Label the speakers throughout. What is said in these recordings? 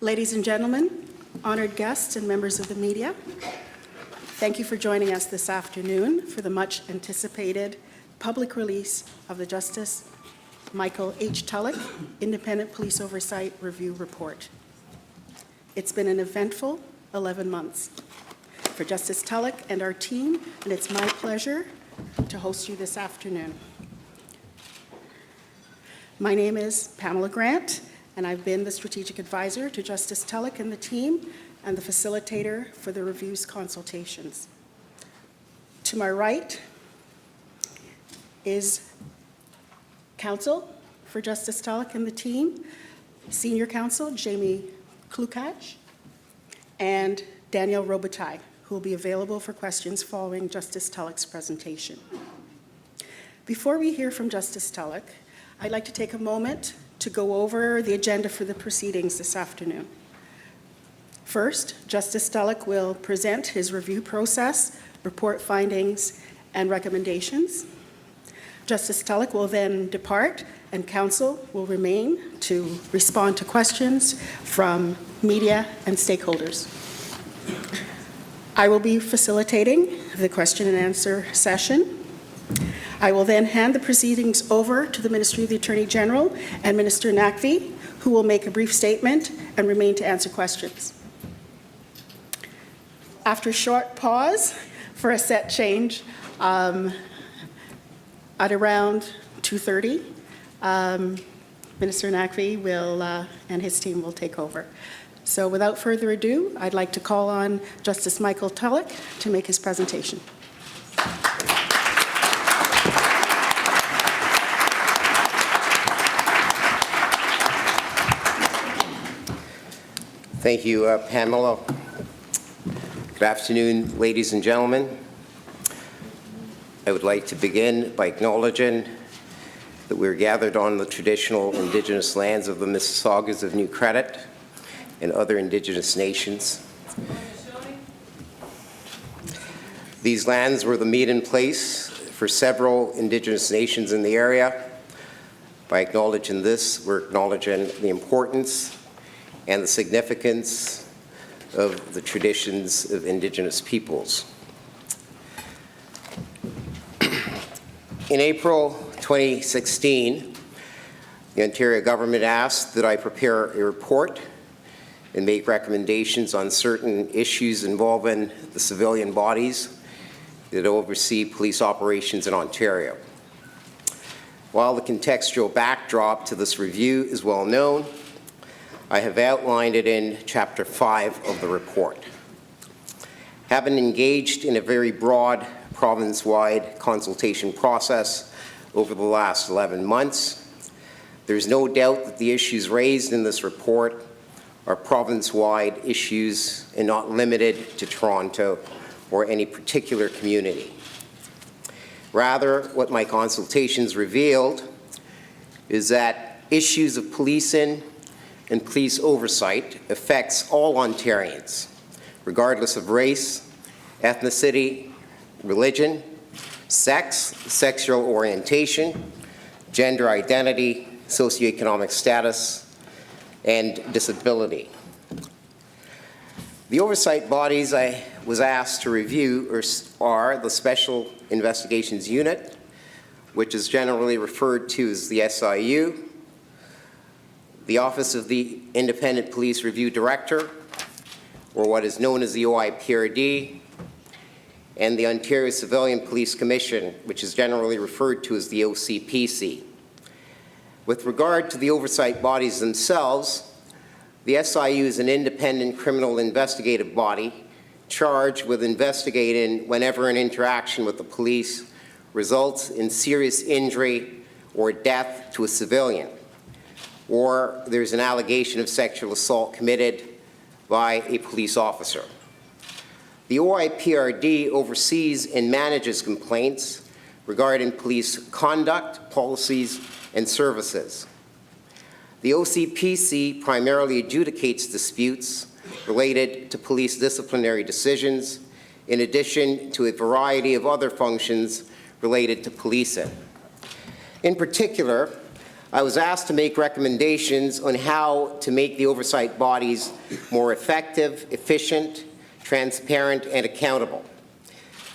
Speaker 1: Ladies and gentlemen, honored guests and members of the media, thank you for joining us this afternoon for the much anticipated public release of the Justice Michael H. Tulloch Independent Police Oversight Review Report. It's been an eventful 11 months for Justice Tulloch and our team, and it's my pleasure to host you this afternoon. My name is Pamela Grant, and I've been the strategic advisor to Justice Tulloch and the team and the facilitator for the review's consultations. To my right is counsel for Justice Tulloch and the team, senior counsel Jamie Klukach, and Danielle Robitaille, who will be available for questions following Justice Tulloch's presentation. Before we hear from Justice Tulloch, I'd like to take a moment to go over the agenda for the proceedings this afternoon. First, Justice Tulloch will present his review process, report findings, and recommendations. Justice Tulloch will then depart, and counsel will remain to respond to questions from media and stakeholders. I will be facilitating the question and answer session. I will then hand the proceedings over to the Ministry of the Attorney General and Minister Naqvi, who will make a brief statement and remain to answer questions. After a short pause for a set change, at around 2:30, Minister Naqvi will and his team will take over. So without further ado, I'd like to call on Justice Michael Tulloch to make his presentation.
Speaker 2: Thank you, Pamela. Good afternoon, ladies and gentlemen. I would like to begin by acknowledging that we're gathered on the traditional Indigenous lands of the Mississaugas of New Credit and other Indigenous nations. These lands were the meeting place for several Indigenous nations in the area. By acknowledging this, we're acknowledging the importance and the significance of the traditions of Indigenous peoples. In April 2016, the Ontario government asked that I prepare a report and make recommendations on certain issues involving the civilian bodies that oversee police operations in Ontario. While the contextual backdrop to this review is well known, I have outlined it in Chapter 5 of the report. Having engaged in a very broad province-wide consultation process over the last 11 months, there's no doubt that the issues raised in this report are province-wide issues and not limited to Toronto or any particular community. Rather, what my consultations revealed is that issues of policing and police oversight affects all Ontarians, regardless of race, ethnicity, religion, sex, sexual orientation, gender identity, socioeconomic status, and disability. The oversight bodies I was asked to review are the Special Investigations Unit, which is generally referred to as the SIU, the Office of the Independent Police Review Director, or what is known as the OIPRD, and the Ontario Civilian Police Commission, which is generally referred to as the OCPC. With regard to the oversight bodies themselves, the SIU is an independent criminal investigative body charged with investigating whenever an interaction with the police results in serious injury or death to a civilian, or there's an allegation of sexual assault committed by a police officer. The OIPRD oversees and manages complaints regarding police conduct, policies, and services. The OCPC primarily adjudicates disputes related to police disciplinary decisions, in addition to a variety of other functions related to policing. In particular, I was asked to make recommendations on how to make the oversight bodies more effective, efficient, transparent, and accountable.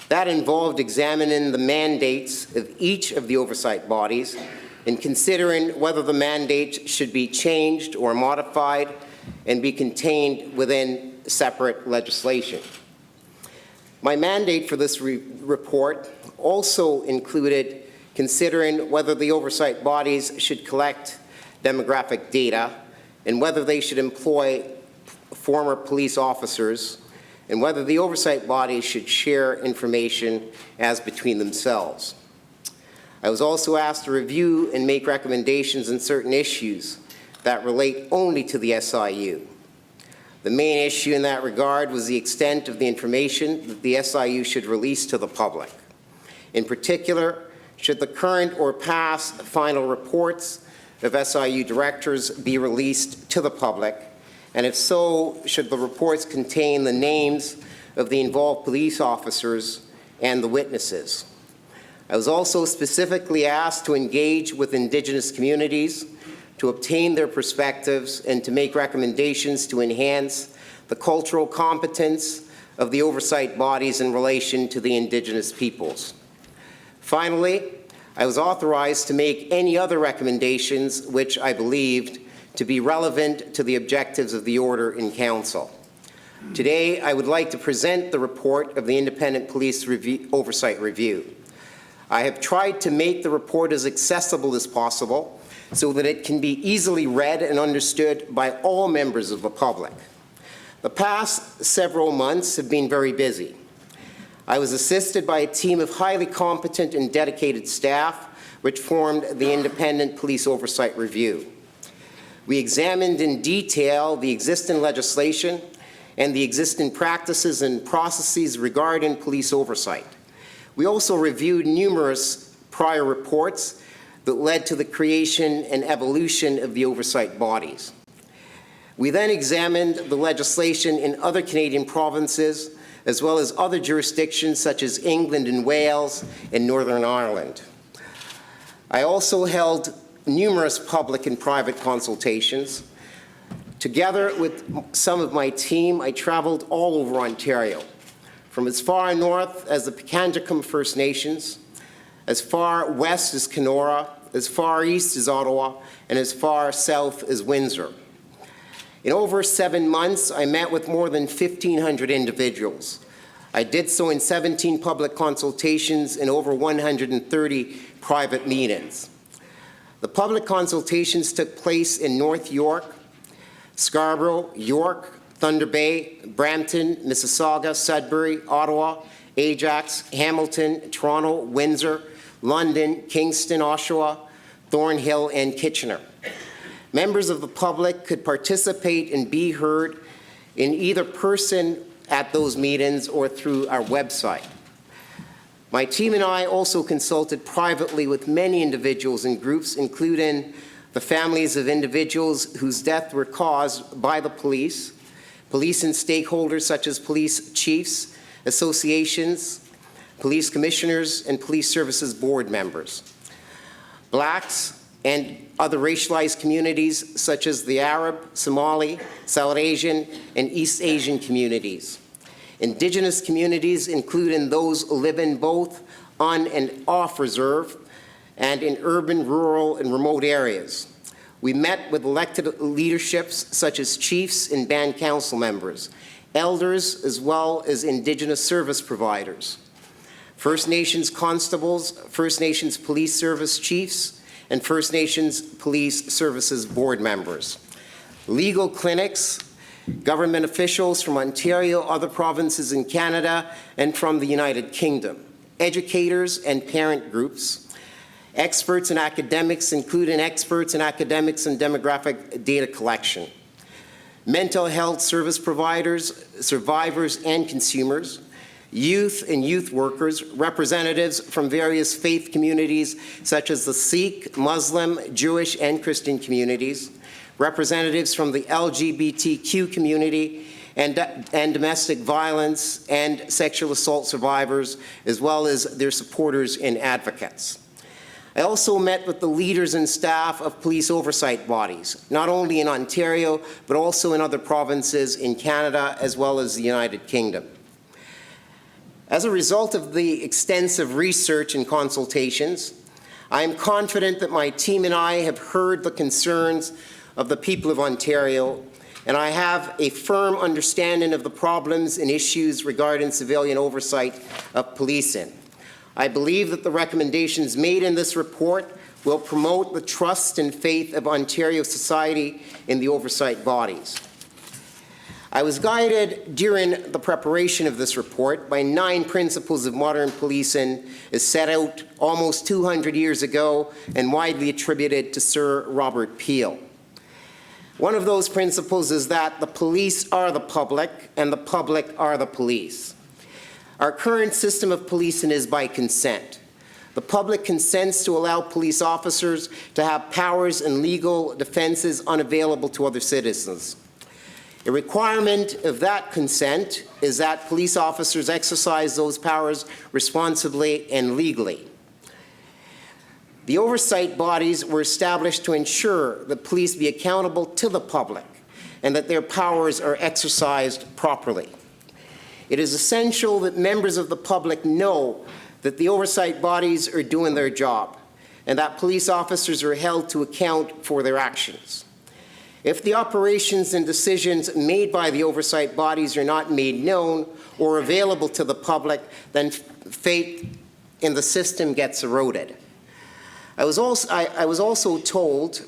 Speaker 2: That involved examining the mandates of each of the oversight bodies and considering whether the mandates should be changed or modified and be contained within separate legislation. My mandate for this report also included considering whether the oversight bodies should collect demographic data and whether they should employ former police officers and whether the oversight bodies should share information as between themselves. I was also asked to review and make recommendations on certain issues that relate only to the SIU. The main issue in that regard was the extent of the information that the SIU should release to the public. In particular, should the current or past final reports of SIU directors be released to the public? And if so, should the reports contain the names of the involved police officers and the witnesses? I was also specifically asked to engage with Indigenous communities to obtain their perspectives and to make recommendations to enhance the cultural competence of the oversight bodies in relation to the Indigenous peoples. Finally, I was authorized to make any other recommendations which I believed to be relevant to the objectives of the order in Council. Today, I would like to present the report of the Independent Police Oversight Review. I have tried to make the report as accessible as possible so that it can be easily read and understood by all members of the public. The past several months have been very busy. I was assisted by a team of highly competent and dedicated staff which formed the Independent Police Oversight Review. We examined in detail the existing legislation and the existing practices and processes regarding police oversight. We also reviewed numerous prior reports that led to the creation and evolution of the oversight bodies. We then examined the legislation in other Canadian provinces, as well as other jurisdictions such as England and Wales and Northern Ireland. I also held numerous public and private consultations. Together with some of my team, I traveled all over Ontario, from as far north as the Pikangikum First Nations, as far west as Kenora, as far east as Ottawa, and as far south as Windsor. In over 7 months, I met with more than 1,500 individuals. I did so in 17 public consultations and over 130 private meetings. The public consultations took place in North York, Scarborough, York, Thunder Bay, Brampton, Mississauga, Sudbury, Ottawa, Ajax, Hamilton, Toronto, Windsor, London, Kingston, Oshawa, Thornhill, and Kitchener. Members of the public could participate and be heard in either person at those meetings or through our website. My team and I also consulted privately with many individuals and groups, including the families of individuals whose deaths were caused by the police and stakeholders such as police chiefs, associations, police commissioners, and police services board members. Blacks and other racialized communities such as the Arab, Somali, South Asian, and East Asian communities. Indigenous communities, including those living both on and off reserve and in urban, rural, and remote areas. We met with elected leaderships such as chiefs and band council members, elders, as well as Indigenous service providers, First Nations constables, First Nations police service chiefs, and First Nations police services board members, legal clinics, government officials from Ontario, other provinces in Canada, and from the United Kingdom, educators and parent groups, experts and academics, including experts and academics in demographic data collection, mental health service providers, survivors and consumers, youth and youth workers, representatives from various faith communities such as the Sikh, Muslim, Jewish, and Christian communities, representatives from the LGBTQ community, and domestic violence and sexual assault survivors, as well as their supporters and advocates. I also met with the leaders and staff of police oversight bodies, not only in Ontario, but also in other provinces in Canada, as well as the United Kingdom. As a result of the extensive research and consultations, I am confident that my team and I have heard the concerns of the people of Ontario, and I have a firm understanding of the problems and issues regarding civilian oversight of policing. I believe that the recommendations made in this report will promote the trust and faith of Ontario society in the oversight bodies. I was guided during the preparation of this report by 9 principles of modern policing as set out almost 200 years ago and widely attributed to Sir Robert Peel. One of those principles is that the police are the public and the public are the police. Our current system of policing is by consent. The public consents to allow police officers to have powers and legal defenses unavailable to other citizens. A requirement of that consent is that police officers exercise those powers responsibly and legally. The oversight bodies were established to ensure that police be accountable to the public and that their powers are exercised properly. It is essential that members of the public know that the oversight bodies are doing their job and that police officers are held to account for their actions. If the operations and decisions made by the oversight bodies are not made known or available to the public, then faith in the system gets eroded. I was also told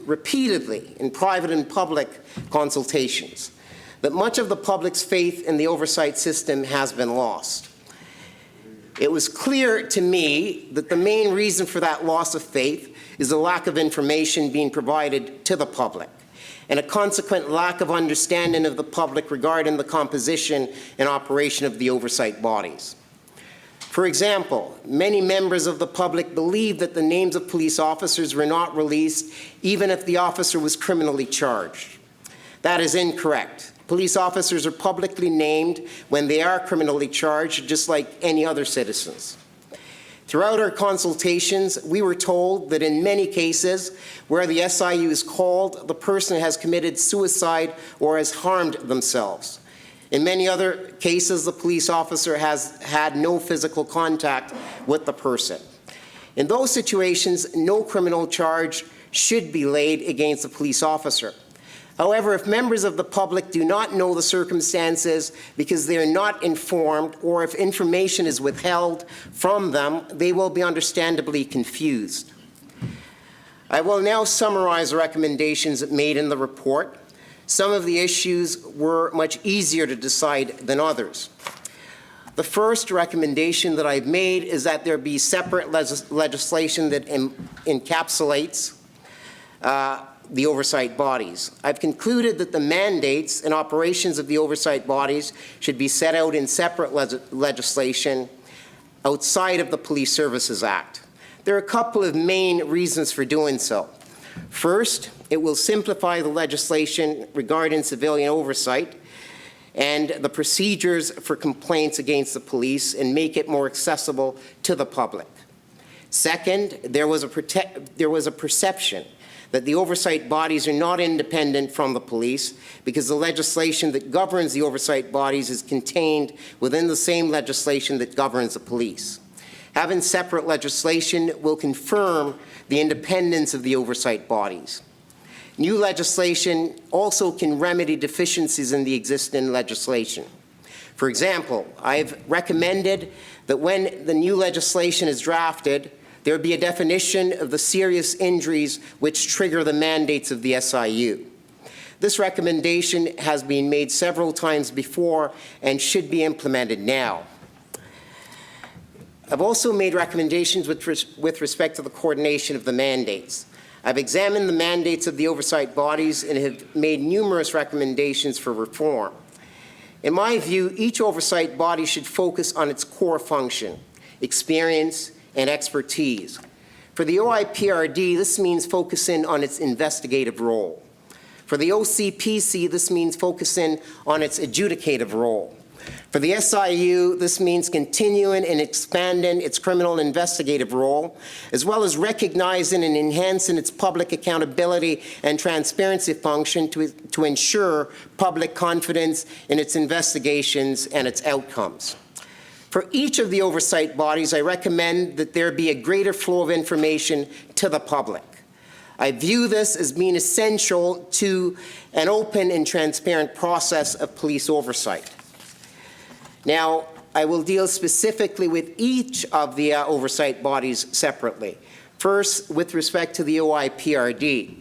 Speaker 2: repeatedly in private and public consultations that much of the public's faith in the oversight system has been lost. It was clear to me that the main reason for that loss of faith is the lack of information being provided to the public and a consequent lack of understanding of the public regarding the composition and operation of the oversight bodies. For example, many members of the public believe that the names of police officers were not released even if the officer was criminally charged. That is incorrect. Police officers are publicly named when they are criminally charged, just like any other citizens. Throughout our consultations, we were told that in many cases where the SIU is called, the person has committed suicide or has harmed themselves. In many other cases, the police officer has had no physical contact with the person. In those situations, no criminal charge should be laid against the police officer. However, if members of the public do not know the circumstances because they are not informed, or if information is withheld from them, they will be understandably confused. I will now summarize the recommendations made in the report. Some of the issues were much easier to decide than others. The first recommendation that I've made is that there be separate legislation that encapsulates the oversight bodies. I've concluded that the mandates and operations of the oversight bodies should be set out in separate legislation outside of the Police Services Act. There are a couple of main reasons for doing so. First, it will simplify the legislation regarding civilian oversight and the procedures for complaints against the police and make it more accessible to the public. Second, there was a perception that the oversight bodies are not independent from the police because the legislation that governs the oversight bodies is contained within the same legislation that governs the police. Having separate legislation will confirm the independence of the oversight bodies. New legislation also can remedy deficiencies in the existing legislation. For example, I've recommended that when the new legislation is drafted, there be a definition of the serious injuries which trigger the mandates of the SIU. This recommendation has been made several times before and should be implemented now. I've also made recommendations with respect to the coordination of the mandates. I've examined the mandates of the oversight bodies and have made numerous recommendations for reform. In my view, each oversight body should focus on its core function, experience, and expertise. For the OIPRD, this means focusing on its investigative role. For the OCPC, this means focusing on its adjudicative role. For the SIU, this means continuing and expanding its criminal investigative role, as well as recognizing and enhancing its public accountability and transparency function to ensure public confidence in its investigations and its outcomes. For each of the oversight bodies, I recommend that there be a greater flow of information to the public. I view this as being essential to an open and transparent process of police oversight. Now, I will deal specifically with each of the oversight bodies separately. First, with respect to the OIPRD.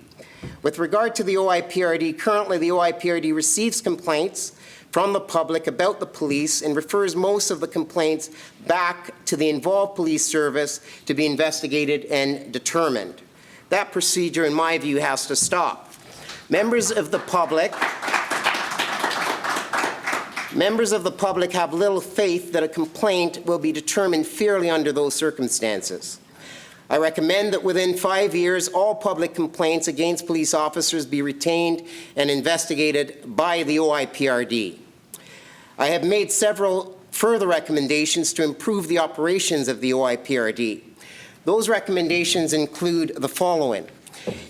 Speaker 2: With regard to the OIPRD, currently the OIPRD receives complaints from the public about the police and refers most of the complaints back to the involved police service to be investigated and determined. That procedure, in my view, has to stop. Members of the public have little faith that a complaint will be determined fairly under those circumstances. I recommend that within 5 years, all public complaints against police officers be retained and investigated by the OIPRD. I have made several further recommendations to improve the operations of the OIPRD. Those recommendations include the following: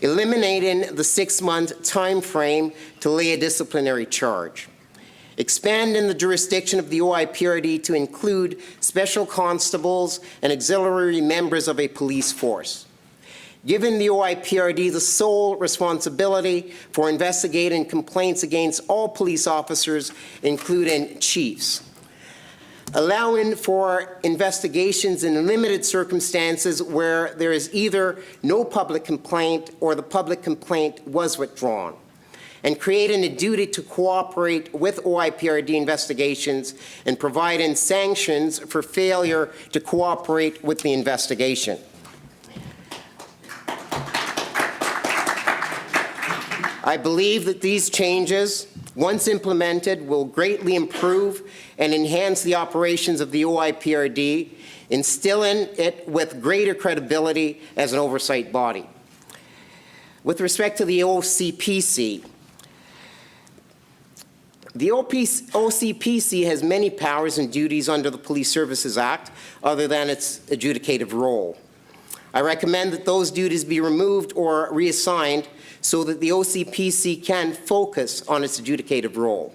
Speaker 2: eliminating the 6-month time frame to lay a disciplinary charge, expanding the jurisdiction of the OIPRD to include special constables and auxiliary members of a police force, giving the OIPRD the sole responsibility for investigating complaints against all police officers, including chiefs, allowing for investigations in limited circumstances where there is either no public complaint or the public complaint was withdrawn, and creating a duty to cooperate with OIPRD investigations and providing sanctions for failure to cooperate with the investigation. I believe that these changes, once implemented, will greatly improve and enhance the operations of the OIPRD, instilling it with greater credibility as an oversight body. With respect to the OCPC, the OCPC has many powers and duties under the Police Services Act other than its adjudicative role. I recommend that those duties be removed or reassigned so that the OCPC can focus on its adjudicative role.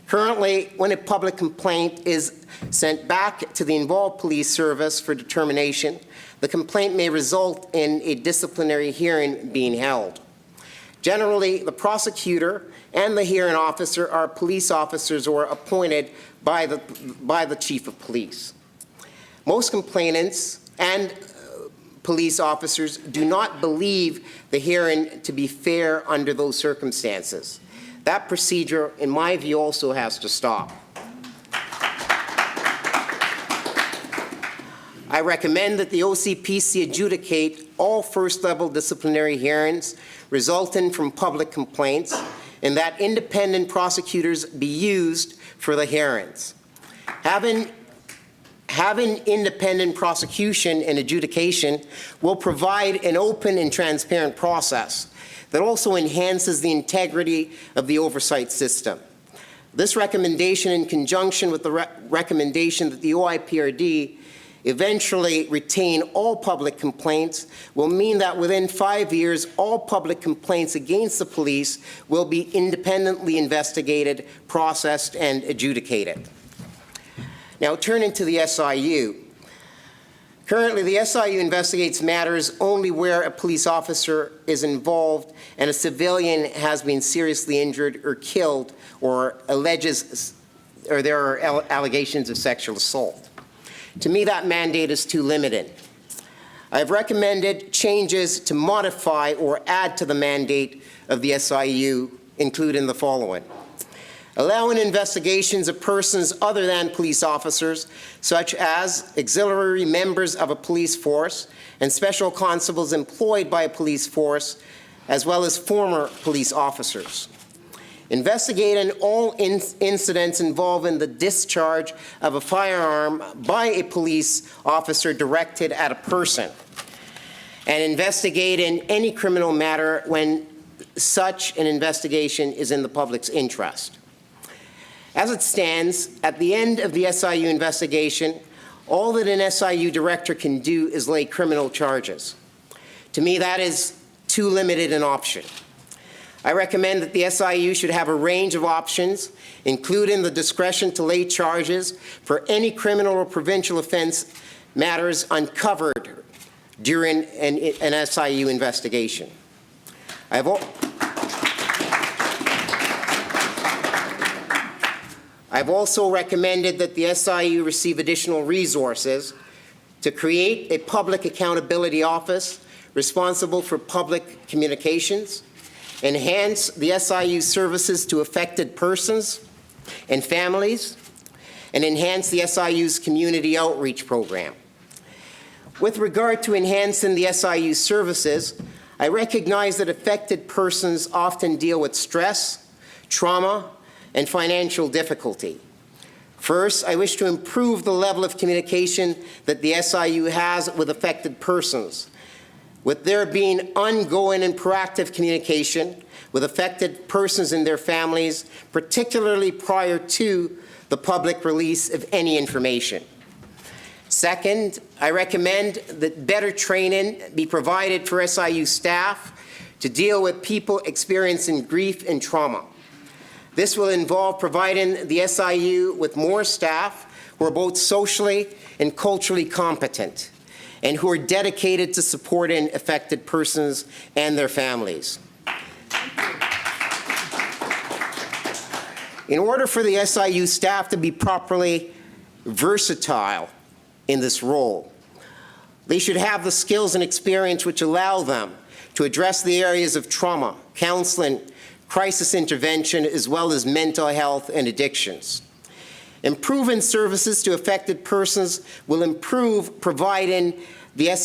Speaker 2: Currently, when a public complaint is sent back to the involved police service for determination, the complaint may result in a disciplinary hearing being held. Generally, the prosecutor and the hearing officer are police officers or appointed by the chief of police. Most complainants and police officers do not believe the hearing to be fair under those circumstances. That procedure, in my view, also has to stop. I recommend that the OCPC adjudicate all first-level disciplinary hearings resulting from public complaints, and that independent prosecutors be used for the hearings. Having independent prosecution and adjudication will provide an open and transparent process that also enhances the integrity of the oversight system. This recommendation, in conjunction with the recommendation that the OIPRD eventually retain all public complaints, will mean that within 5 years, all public complaints against the police will be independently investigated, processed, and adjudicated. Now, turning to the SIU. Currently, the SIU investigates matters only where a police officer is involved and a civilian has been seriously injured or killed or there are allegations of sexual assault. To me, that mandate is too limited. I've recommended changes to modify or add to the mandate of the SIU, including the following: allowing investigations of persons other than police officers, such as auxiliary members of a police force and special constables employed by a police force, as well as former police officers. Investigating all incidents involving the discharge of a firearm by a police officer directed at a person, and investigating any criminal matter when such an investigation is in the public's interest. As it stands, at the end of the SIU investigation, all that an SIU director can do is lay criminal charges. To me, that is too limited an option. I recommend that the SIU should have a range of options, including the discretion to lay charges for any criminal or provincial offense matters uncovered during an SIU investigation. I've also recommended that the SIU receive additional resources to create a public accountability office responsible for public communications, enhance the SIU services to affected persons and families, and enhance the SIU's community outreach program. With regard to enhancing the SIU services, I recognize that affected persons often deal with stress, trauma, and financial difficulty. First, I wish to improve the level of communication that the SIU has with affected persons, with there being ongoing and proactive communication with affected persons and their families, particularly prior to the public release of any information. Second, I recommend that better training be provided for SIU staff to deal with people experiencing grief and trauma. This will involve providing the SIU with more staff who are both socially and culturally competent and who are dedicated to supporting affected persons and their families. In order for the SIU staff to be properly versatile in this role, they should have the skills and experience which allow them to address the areas of trauma, counseling, crisis intervention, as well as mental health and addictions. Improving services to affected persons will involve providing the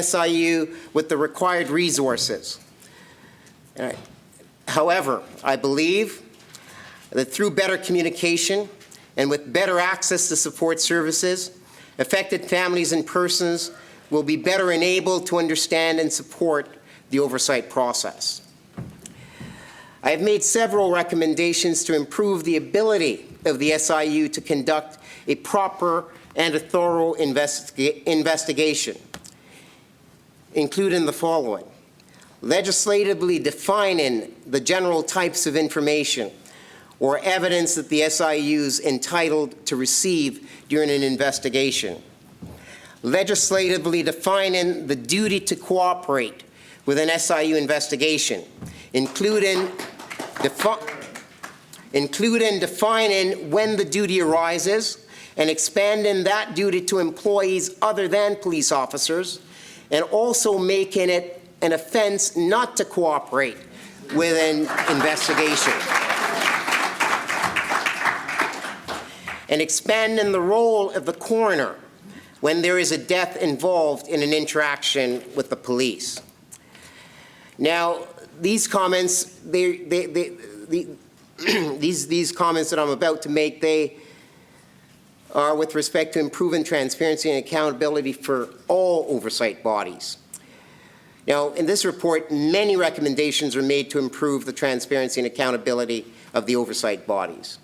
Speaker 2: SIU with the required resources. However, I believe that through better communication and with better access to support services, affected families and persons will be better enabled to understand and support the oversight process. I have made several recommendations to improve the ability of the SIU to conduct a proper and a thorough investigation, including the following: legislatively defining the general types of information or evidence that the SIU is entitled to receive during an investigation, legislatively defining the duty to cooperate with an SIU investigation, including defining when the duty arises and expanding that duty to employees other than police officers, and also making it an offense not to cooperate with an investigation. And expanding the role of the coroner when there is a death involved in an interaction with the police. Now, these comments, these comments that I'm about to make, they are with respect to improving transparency and accountability for all oversight bodies. Now, in this report, many recommendations are made to improve the transparency and accountability of the oversight bodies.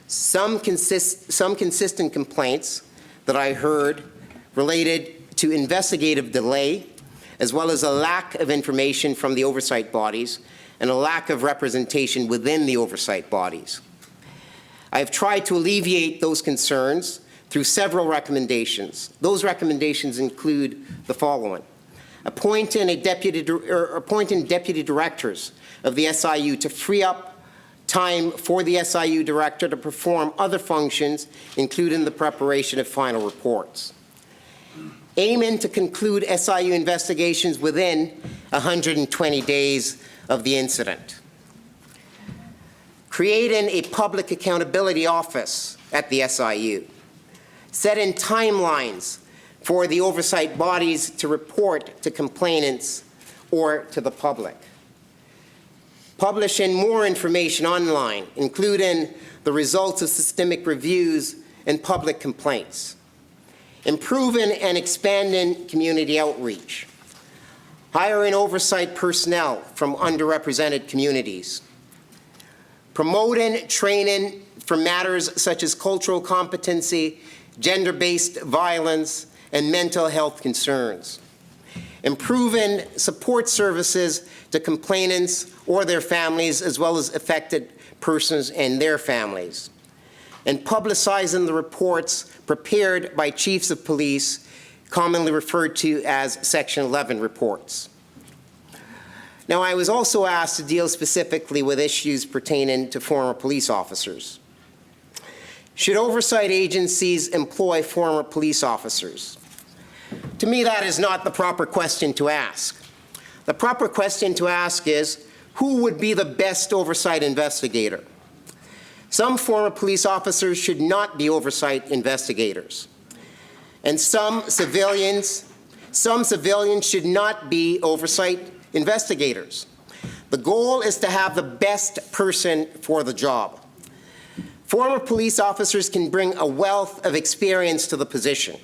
Speaker 2: Some consistent complaints that I heard related to investigative delay, as well as a lack of information from the oversight bodies and a lack of representation within the oversight bodies. I have tried to alleviate those concerns through several recommendations. Those recommendations include the following: appointing deputy directors of the SIU to free up time for the SIU director to perform other functions, including the preparation of final reports. Aiming to conclude SIU investigations within 120 days of the incident. Creating a public accountability office at the SIU. Setting timelines for the oversight bodies to report to complainants or to the public. Publishing more information online, including the results of systemic reviews and public complaints. Improving and expanding community outreach. Hiring oversight personnel from underrepresented communities. promoting training for matters such as cultural competency, gender-based violence, and mental health concerns. Improving support services to complainants or their families, as well as affected persons and their families. And publicizing the reports prepared by chiefs of police, commonly referred to as Section 11 reports. Now, I was also asked to deal specifically with issues pertaining to former police officers. Should oversight agencies employ former police officers? To me, that is not the proper question to ask. The proper question to ask is, who would be the best oversight investigator? Some former police officers should not be oversight investigators. And some civilians should not be oversight investigators. The goal is to have the best person for the job. Former police officers can bring a wealth of experience to the position.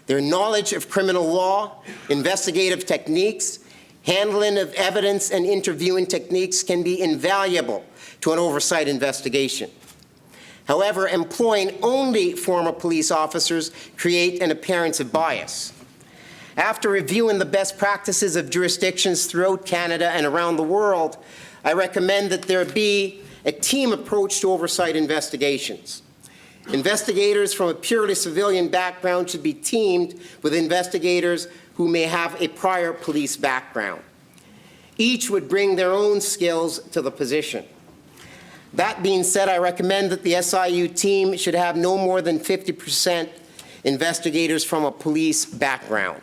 Speaker 2: Their knowledge of criminal law, investigative techniques, handling of evidence, and interviewing techniques can be invaluable to an oversight investigation. However, employing only former police officers create an appearance of bias. After reviewing the best practices of jurisdictions throughout Canada and around the world, I recommend that there be a team approach to oversight investigations. Investigators from a purely civilian background should be teamed with investigators who may have a prior police background. Each would bring their own skills to the position. That being said, I recommend that the SIU team should have no more than 50% investigators from a police background.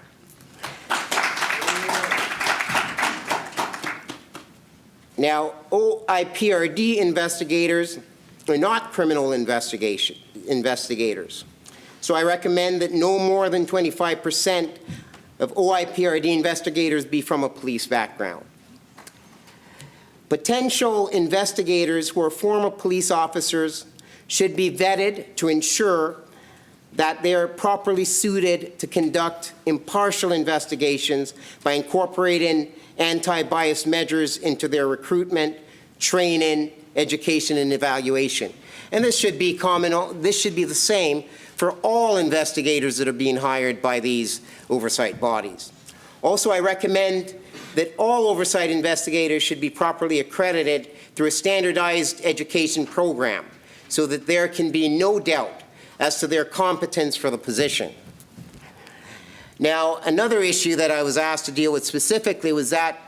Speaker 2: Now, OIPRD investigators are not criminal investigators. So I recommend that no more than 25% of OIPRD investigators be from a police background. Potential investigators who are former police officers should be vetted to ensure that they are properly suited to conduct impartial investigations by incorporating anti-bias measures into their recruitment, training, education, and evaluation. And this should be the same for all investigators that are being hired by these oversight bodies. Also, I recommend that all oversight investigators should be properly accredited through a standardized education program so that there can be no doubt as to their competence for the position. Now, another issue that I was asked to deal with specifically was that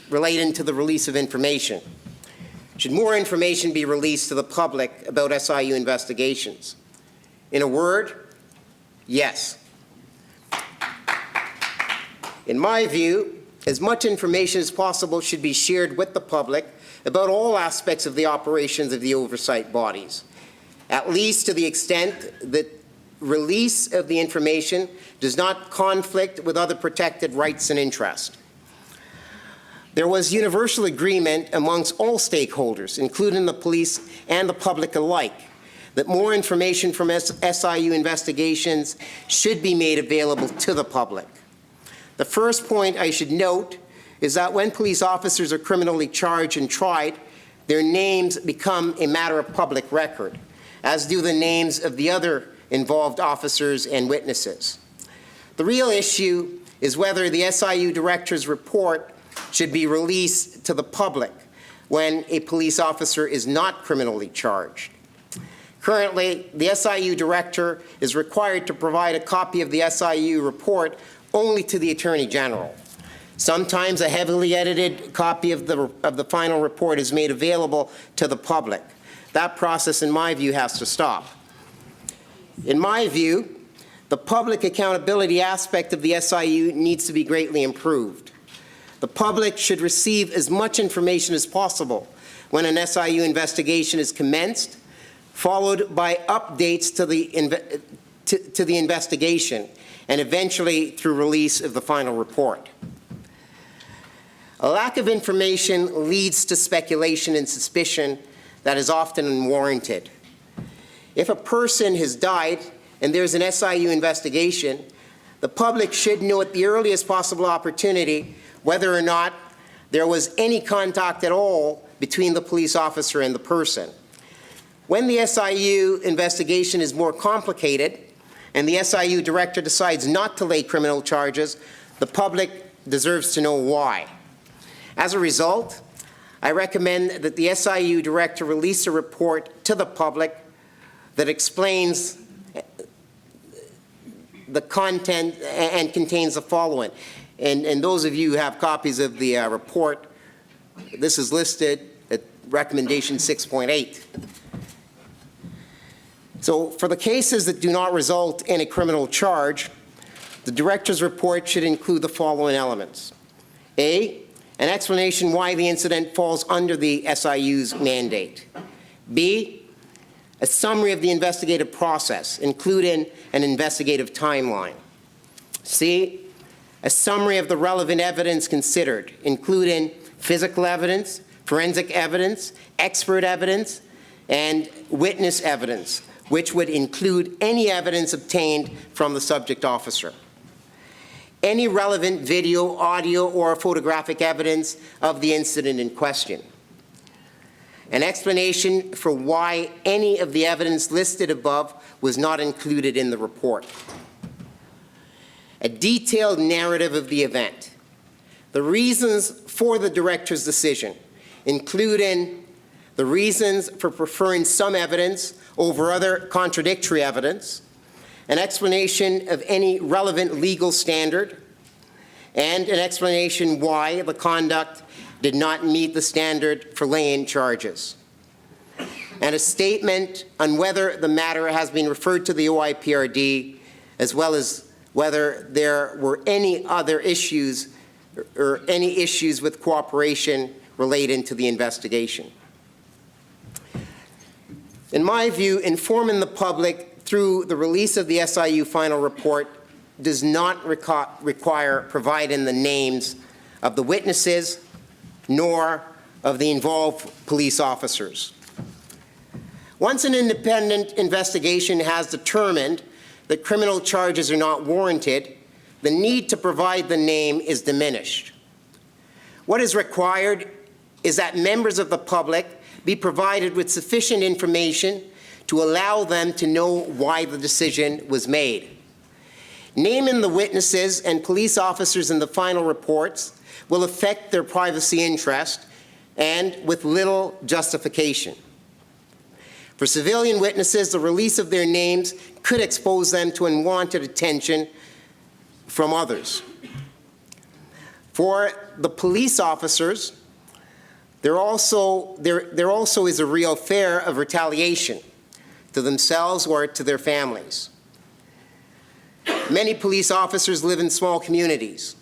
Speaker 2: relating to the release of information. Should more information be released to the public about SIU investigations? In a word, yes. In my view, as much information as possible should be shared with the public about all aspects of the operations of the oversight bodies, at least to the extent that release of the information does not conflict with other protected rights and interests. There was universal agreement amongst all stakeholders, including the police and the public alike, that more information from SIU investigations should be made available to the public. The first point I should note is that when police officers are criminally charged and tried, their names become a matter of public record, as do the names of the other involved officers and witnesses. The real issue is whether the SIU director's report should be released to the public when a police officer is not criminally charged. Currently, the SIU director is required to provide a copy of the SIU report only to the Attorney General. Sometimes a heavily edited copy of the final report is made available to the public. That process, in my view, has to stop. In my view, the public accountability aspect of the SIU needs to be greatly improved. The public should receive as much information as possible when an SIU investigation is commenced, followed by updates to the investigation, and eventually through release of the final report. A lack of information leads to speculation and suspicion that is often unwarranted. If a person has died and there's an SIU investigation, the public should know at the earliest possible opportunity whether or not there was any contact at all between the police officer and the person. When the SIU investigation is more complicated and the SIU director decides not to lay criminal charges, the public deserves to know why. As a result, I recommend that the SIU director release a report to the public that explains the content and contains the following. And those of you who have copies of the report, this is listed at recommendation 6.8. So for the cases that do not result in a criminal charge, the director's report should include the following elements. A, an explanation why the incident falls under the SIU's mandate. B, a summary of the investigative process, including an investigative timeline. C, a summary of the relevant evidence considered, including physical evidence, forensic evidence, expert evidence, and witness evidence, which would include any evidence obtained from the subject officer. Any relevant video, audio, or photographic evidence of the incident in question. An explanation for why any of the evidence listed above was not included in the report. A detailed narrative of the event. The reasons for the director's decision, including the reasons for preferring some evidence over other contradictory evidence, an explanation of any relevant legal standard, and an explanation why the conduct did not meet the standard for laying charges, and a statement on whether the matter has been referred to the OIPRD, as well as whether there were any other issues or any issues with cooperation relating to the investigation. In my view, informing the public through the release of the SIU final report does not require providing the names of the witnesses nor of the involved police officers. Once an independent investigation has determined that criminal charges are not warranted, the need to provide the name is diminished. What is required is that members of the public be provided with sufficient information to allow them to know why the decision was made. Naming the witnesses and police officers in the final reports will affect their privacy interest and with little justification. For civilian witnesses, the release of their names could expose them to unwanted attention from others. For the police officers, there also is a real fear of retaliation to themselves or to their families. Many police officers live in small communities.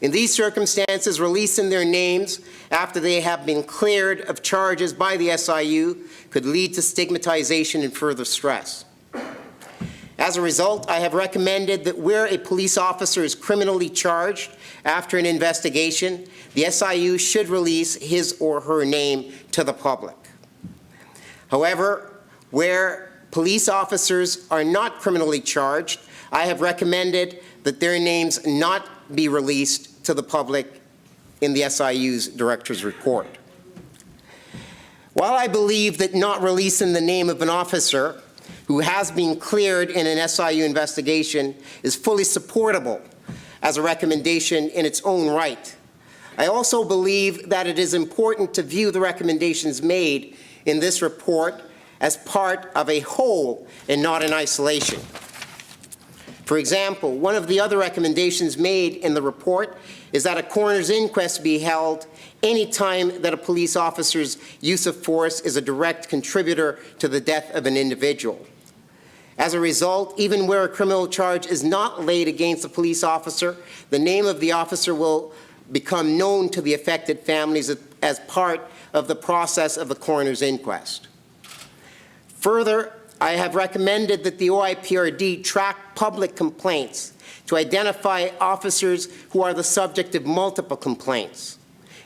Speaker 2: In these circumstances, releasing their names after they have been cleared of charges by the SIU could lead to stigmatization and further stress. As a result, I have recommended that where a police officer is criminally charged after an investigation, the SIU should release his or her name to the public. However, where police officers are not criminally charged, I have recommended that their names not be released to the public in the SIU's director's report. While I believe that not releasing the name of an officer who has been cleared in an SIU investigation is fully supportable as a recommendation in its own right, I also believe that it is important to view the recommendations made in this report as part of a whole and not in isolation. For example, one of the other recommendations made in the report is that a coroner's inquest be held any time that a police officer's use of force is a direct contributor to the death of an individual. As a result, even where a criminal charge is not laid against a police officer, the name of the officer will become known to the affected families as part of the process of the coroner's inquest. Further, I have recommended that the OIPRD track public complaints to identify officers who are the subject of multiple complaints.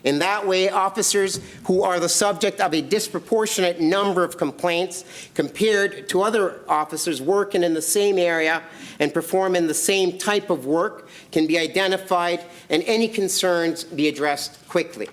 Speaker 2: In that way, officers who are the subject of a disproportionate number of complaints compared to other officers working in the same area and performing the same type of work can be identified and any concerns be addressed quickly.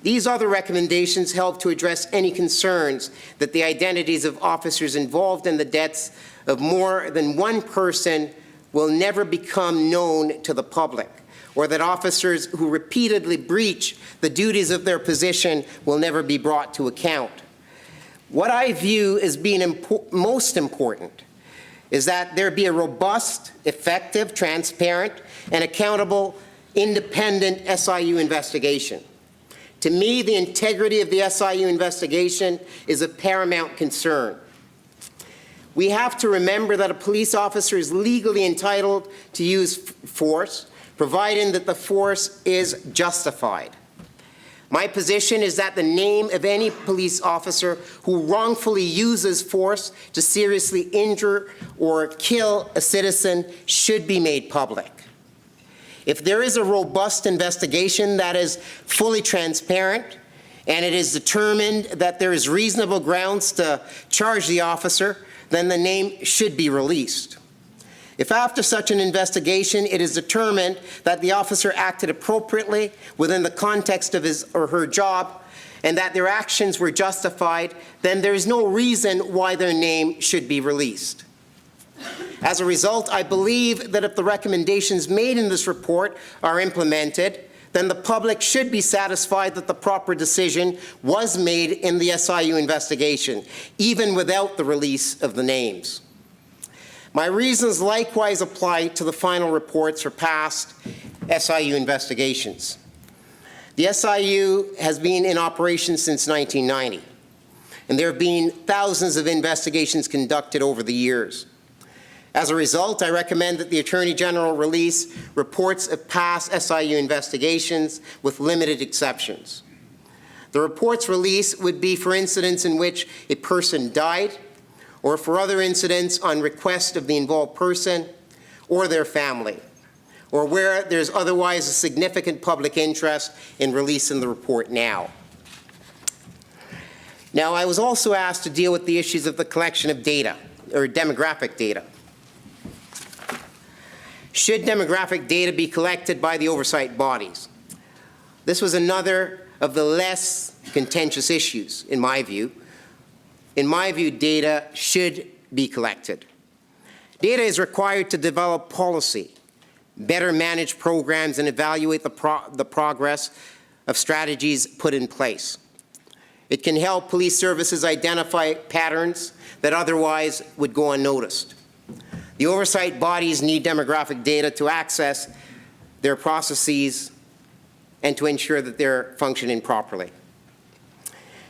Speaker 2: These other recommendations help to address any concerns that the identities of officers involved in the deaths of more than one person will never become known to the public, or that officers who repeatedly breach the duties of their position will never be brought to account. What I view as being most important is that there be a robust, effective, transparent, and accountable independent SIU investigation. To me, the integrity of the SIU investigation is of paramount concern. We have to remember that a police officer is legally entitled to use force, providing that the force is justified. My position is that the name of any police officer who wrongfully uses force to seriously injure or kill a citizen should be made public. If there is a robust investigation that is fully transparent and it is determined that there is reasonable grounds to charge the officer, then the name should be released. If after such an investigation it is determined that the officer acted appropriately within the context of his or her job and that their actions were justified, then there is no reason why their name should be released. As a result, I believe that if the recommendations made in this report are implemented, then the public should be satisfied that the proper decision was made in the SIU investigation, even without the release of the names. My reasons likewise apply to the final reports for past SIU investigations. The SIU has been in operation since 1990, and there have been thousands of investigations conducted over the years. As a result, I recommend that the Attorney General release reports of past SIU investigations with limited exceptions. The reports released would be for incidents in which a person died, or for other incidents on request of the involved person or their family, or where there's otherwise a significant public interest in releasing the report now. Now, I was also asked to deal with the issues of the collection of data, or demographic data. Should demographic data be collected by the oversight bodies? This was another of the less contentious issues, in my view. In my view, data should be collected. Data is required to develop policy, better manage programs, and evaluate the progress of strategies put in place. It can help police services identify patterns that otherwise would go unnoticed. The oversight bodies need demographic data to access their processes and to ensure that they're functioning properly.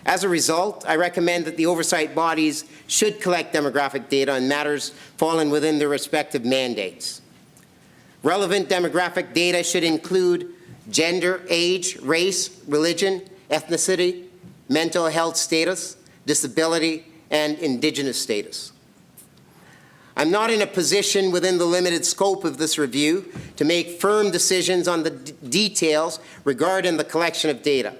Speaker 2: As a result, I recommend that the oversight bodies should collect demographic data on matters falling within their respective mandates. Relevant demographic data should include gender, age, race, religion, ethnicity, mental health status, disability, and Indigenous status. I'm not in a position within the limited scope of this review to make firm decisions on the details regarding the collection of data,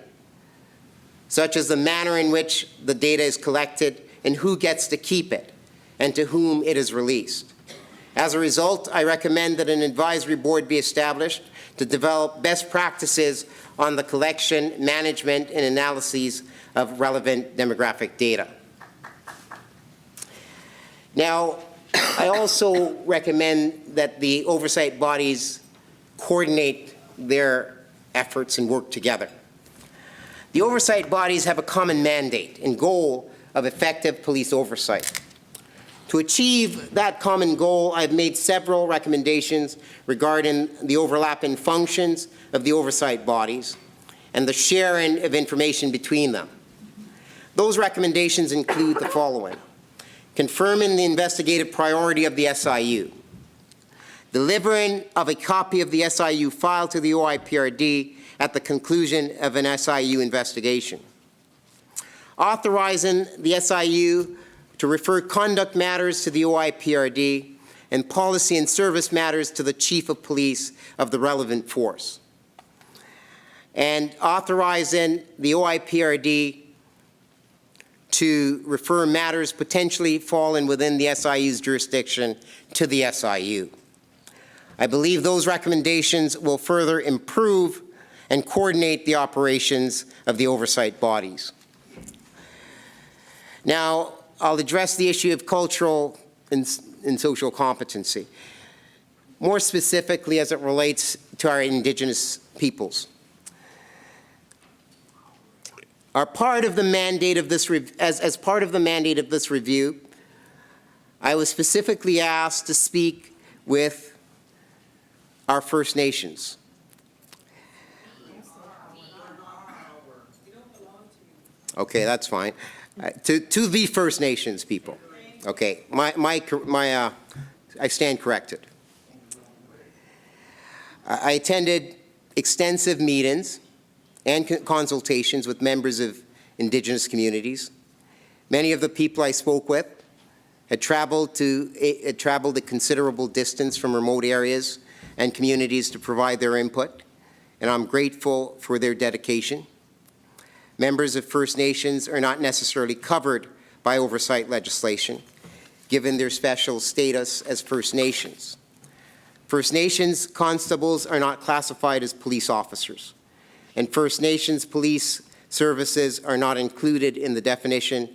Speaker 2: such as the manner in which the data is collected and who gets to keep it and to whom it is released. As a result, I recommend that an advisory board be established to develop best practices on the collection, management, and analyses of relevant demographic data. Now, I also recommend that the oversight bodies coordinate their efforts and work together. The oversight bodies have a common mandate and goal of effective police oversight. To achieve that common goal, I've made several recommendations regarding the overlapping functions of the oversight bodies and the sharing of information between them. Those recommendations include the following: confirming the investigative priority of the SIU, delivering of a copy of the SIU file to the OIPRD at the conclusion of an SIU investigation, authorizing the SIU to refer conduct matters to the OIPRD and policy and service matters to the Chief of Police of the relevant force, and authorizing the OIPRD to refer matters potentially falling within the SIU's jurisdiction to the SIU. I believe those recommendations will further improve and coordinate the operations of the oversight bodies. Now, I'll address the issue of cultural and social competency, more specifically as it relates to our Indigenous peoples. As part of the mandate of this review, I was specifically asked to speak with our First Nations. Okay, that's fine. To the First Nations people. Okay, I stand corrected. I attended extensive meetings and consultations with members of Indigenous communities. Many of the people I spoke with had traveled a considerable distance from remote areas and communities to provide their input, and I'm grateful for their dedication. Members of First Nations are not necessarily covered by oversight legislation, given their special status as First Nations. First Nations constables are not classified as police officers, and First Nations police services are not included in the definition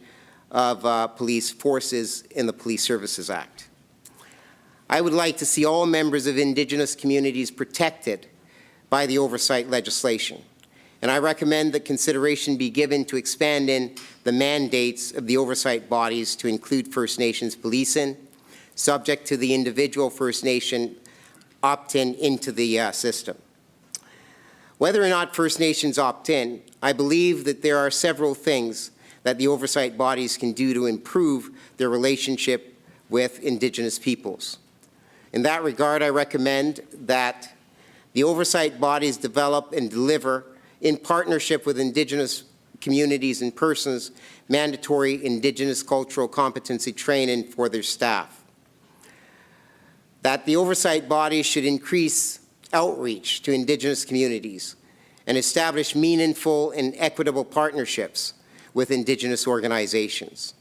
Speaker 2: of police forces in the Police Services Act. I would like to see all members of Indigenous communities protected by the oversight legislation, and I recommend that consideration be given to expanding the mandates of the oversight bodies to include First Nations policing, subject to the individual First Nation opt-in into the system. Whether or not First Nations opt in, I believe that there are several things that the oversight bodies can do to improve their relationship with Indigenous peoples. In that regard, I recommend that the oversight bodies develop and deliver, in partnership with Indigenous communities and persons, mandatory Indigenous cultural competency training for their staff. That the oversight bodies should increase outreach to Indigenous communities and establish meaningful and equitable partnerships with Indigenous organizations.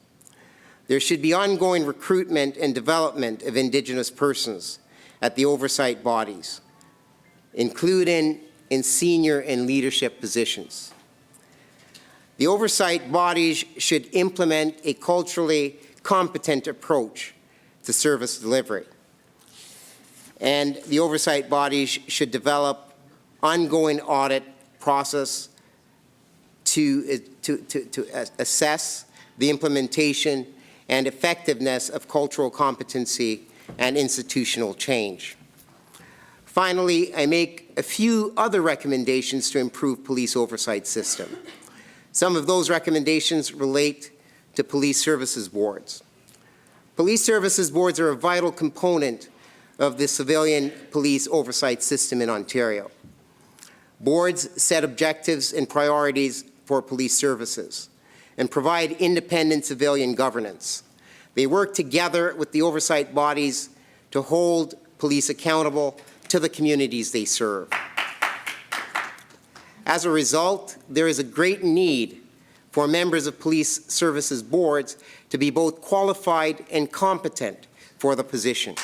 Speaker 2: There should be ongoing recruitment and development of Indigenous persons at the oversight bodies, including in senior and leadership positions. The oversight bodies should implement a culturally competent approach to service delivery. And the oversight bodies should develop ongoing audit process to assess the implementation and effectiveness of cultural competency and institutional change. Finally, I make a few other recommendations to improve police oversight system. Some of those recommendations relate to police services boards. Police services boards are a vital component of the civilian police oversight system in Ontario. Boards set objectives and priorities for police services and provide independent civilian governance. They work together with the oversight bodies to hold police accountable to the communities they serve. As a result, there is a great need for members of police services boards to be both qualified and competent for the position.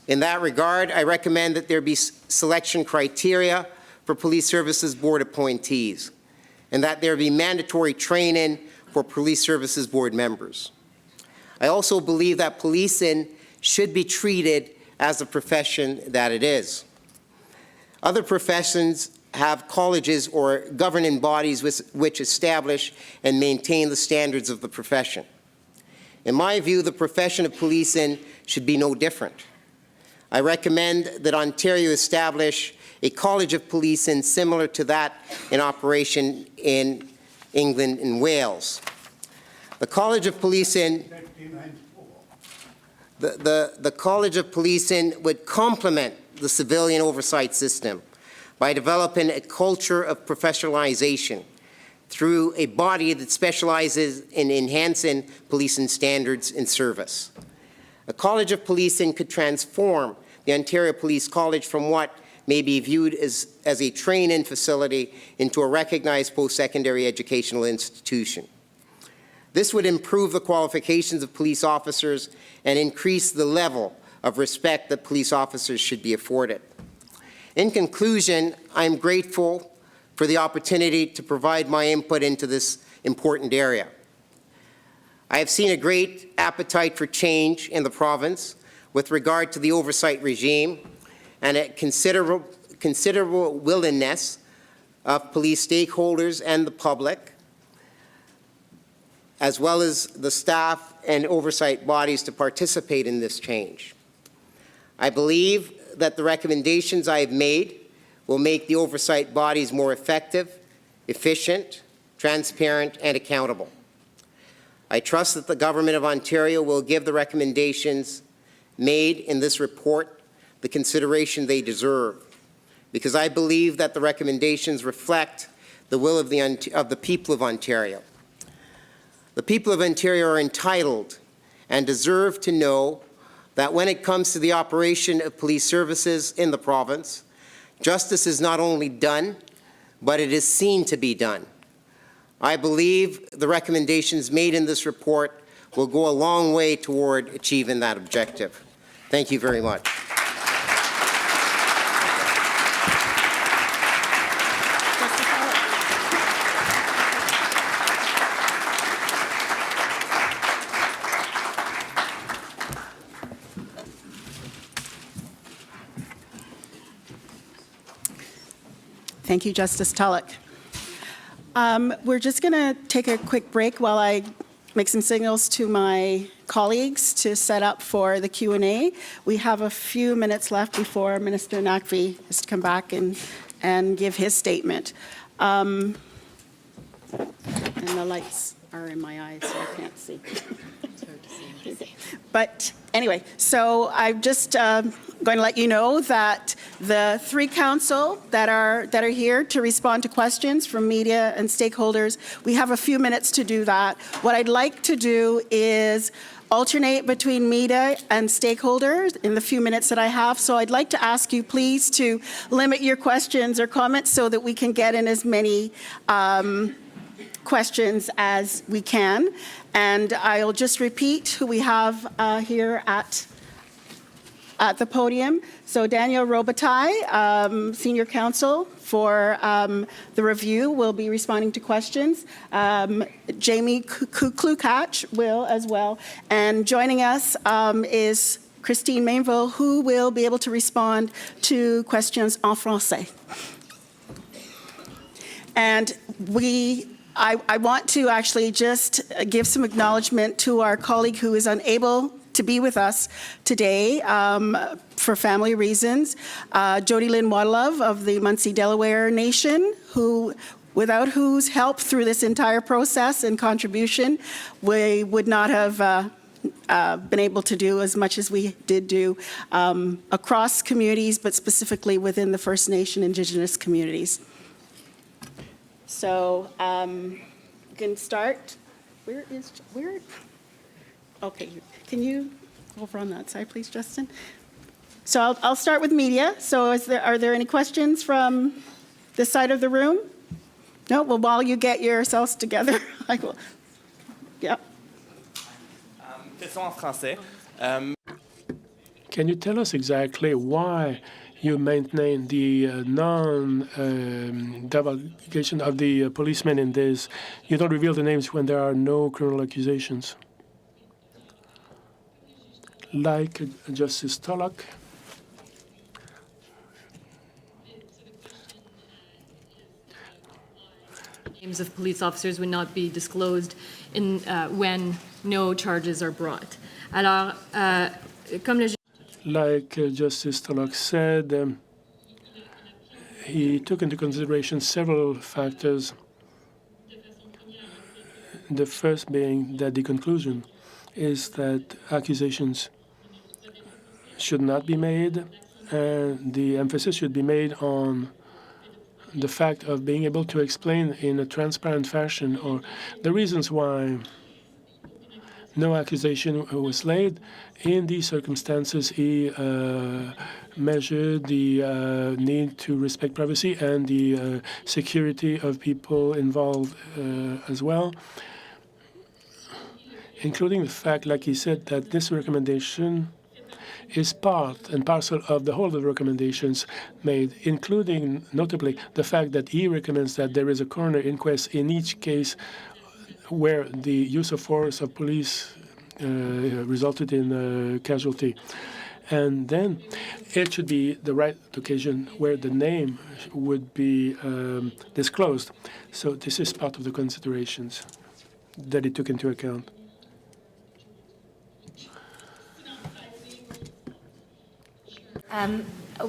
Speaker 2: In that regard, I recommend that there be selection criteria for police services board appointees, and that there be mandatory training for police services board members. I also believe that policing should be treated as a profession that it is. Other professions have colleges or governing bodies which establish and maintain the standards of the profession. In my view, the profession of policing should be no different. I recommend that Ontario establish a College of Policing similar to that in operation in England and Wales. The College of Policing, the College of Policing would complement the civilian oversight system by developing a culture of professionalization through a body that specializes in enhancing policing standards and service. A College of Policing could transform the Ontario Police College from what may be viewed as a training facility into a recognized post-secondary educational institution. This would improve the qualifications of police officers and increase the level of respect that police officers should be afforded. In conclusion, I am grateful for the opportunity to provide my input into this important area. I have seen a great appetite for change in the province with regard to the oversight regime and a considerable willingness of police stakeholders and the public, as well as the staff and oversight bodies, to participate in this change. I believe that the recommendations I have made will make the oversight bodies more effective, efficient, transparent, and accountable. I trust that the Government of Ontario will give the recommendations made in this report the consideration they deserve, because I believe that the recommendations reflect the will of the people of Ontario. The people of Ontario are entitled and deserve to know that when it comes to the operation of police services in the province, justice is not only done, but it is seen to be done. I believe the recommendations made in this report will go a long way toward achieving that objective. Thank you very much.
Speaker 1: Thank you, Justice Tulloch. We're just going to take a quick break while I make some signals to my colleagues to set up for the Q&A. We have a few minutes left before Minister Naqvi is to come back and give his statement. And the lights are in my eyes, so I can't see. But anyway, so I'm just going to let you know that the three council that are here to respond to questions from media and stakeholders, we have a few minutes to do that. What I'd like to do is alternate between media and stakeholders in the few minutes that I have. So I'd like to ask you please to limit your questions or comments so that we can get in as many questions as we can. And I'll just repeat who we have here at the podium. So Daniel Robitaille, Senior Counsel for the review, will be responding to questions. Jamie Klukach will as well. And joining us is Christine Mainville, who will be able to respond to questions en français. And I want to actually just give some acknowledgement to our colleague who is unable to be with us today for family reasons, Jody Lynn Wadlove of the Munsee Delaware Nation, without whose help through this entire process and contribution, we would not have been able to do as much as we did do across communities, but specifically within the First Nation Indigenous communities. So you can start. Where? Okay, can you go over on that side, please, Justin? So I'll start with media. So are there any questions from this side of the room? No? Well, while you get yourselves together, I will. Yeah.
Speaker 3: Question en français.
Speaker 4: Can you tell us exactly why you maintain the non-divulgation of the policemen in this? You don't reveal the names when there are no criminal accusations. Like Justice Tulloch.
Speaker 5: Names of police officers would not be disclosed in, when no charges are brought. Alors, comme le
Speaker 4: Like Justice Tulloch said, he took into consideration several factors. The first being that the conclusion is that accusations should not be made, and the emphasis should be made on the fact of being able to explain in a transparent fashion or the reasons why no accusation was laid. In these circumstances, he measured the need to respect privacy and the security of people involved as well, including the fact, like he said, that this recommendation is part and parcel of the whole of the recommendations made, including notably the fact that he recommends that there is a coroner inquest in each case where the use of force of police resulted in a casualty. And then it should be the right occasion where the name would be disclosed. So this is part of the considerations that it took into account.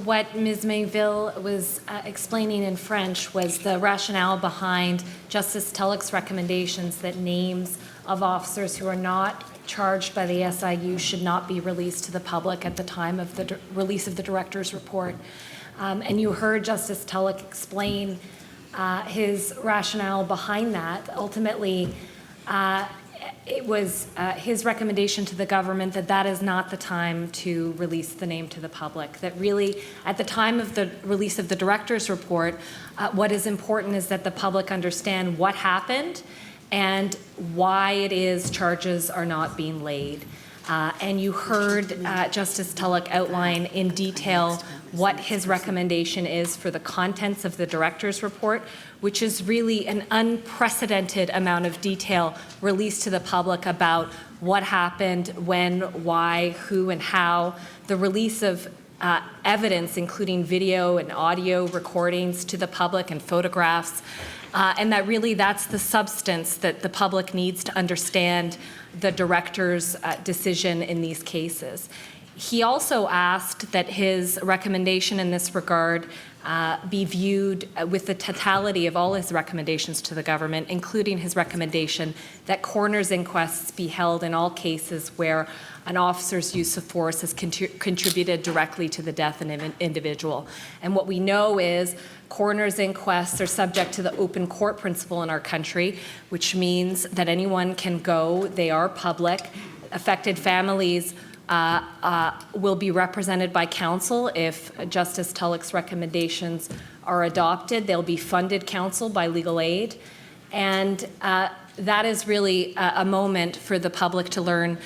Speaker 6: What Ms. Mainville was explaining in French was the rationale behind Justice Tulloch's recommendations that names of officers who are not charged by the SIU should not be released to the public at the time of the release of the director's report. And you heard Justice Tulloch explain his rationale behind that. Ultimately, it was his recommendation to the government that that is not the time to release the name to the public, that really at the time of the release of the director's report, what is important is that the public understand what happened and why it is charges are not being laid. And you heard Justice Tulloch outline in detail what his recommendation is for the contents of the director's report, which is really an unprecedented amount of detail released to the public about what happened, when, why, who, and how. The release of evidence, including video and audio recordings to the public and photographs, and that really that's the substance that the public needs to understand the director's decision in these cases. He also asked that his recommendation in this regard be viewed with the totality of all his recommendations to the government, including his recommendation that coroner's inquests be held in all cases where an officer's use of force has contributed directly to the death of an individual. And what we know is coroner's inquests are subject to the open court principle in our country, which means that anyone can go, they are public. Affected families will be represented by counsel if Justice Tulloch's recommendations are adopted. They'll be funded counsel by legal aid. And that is really a moment for the public to learn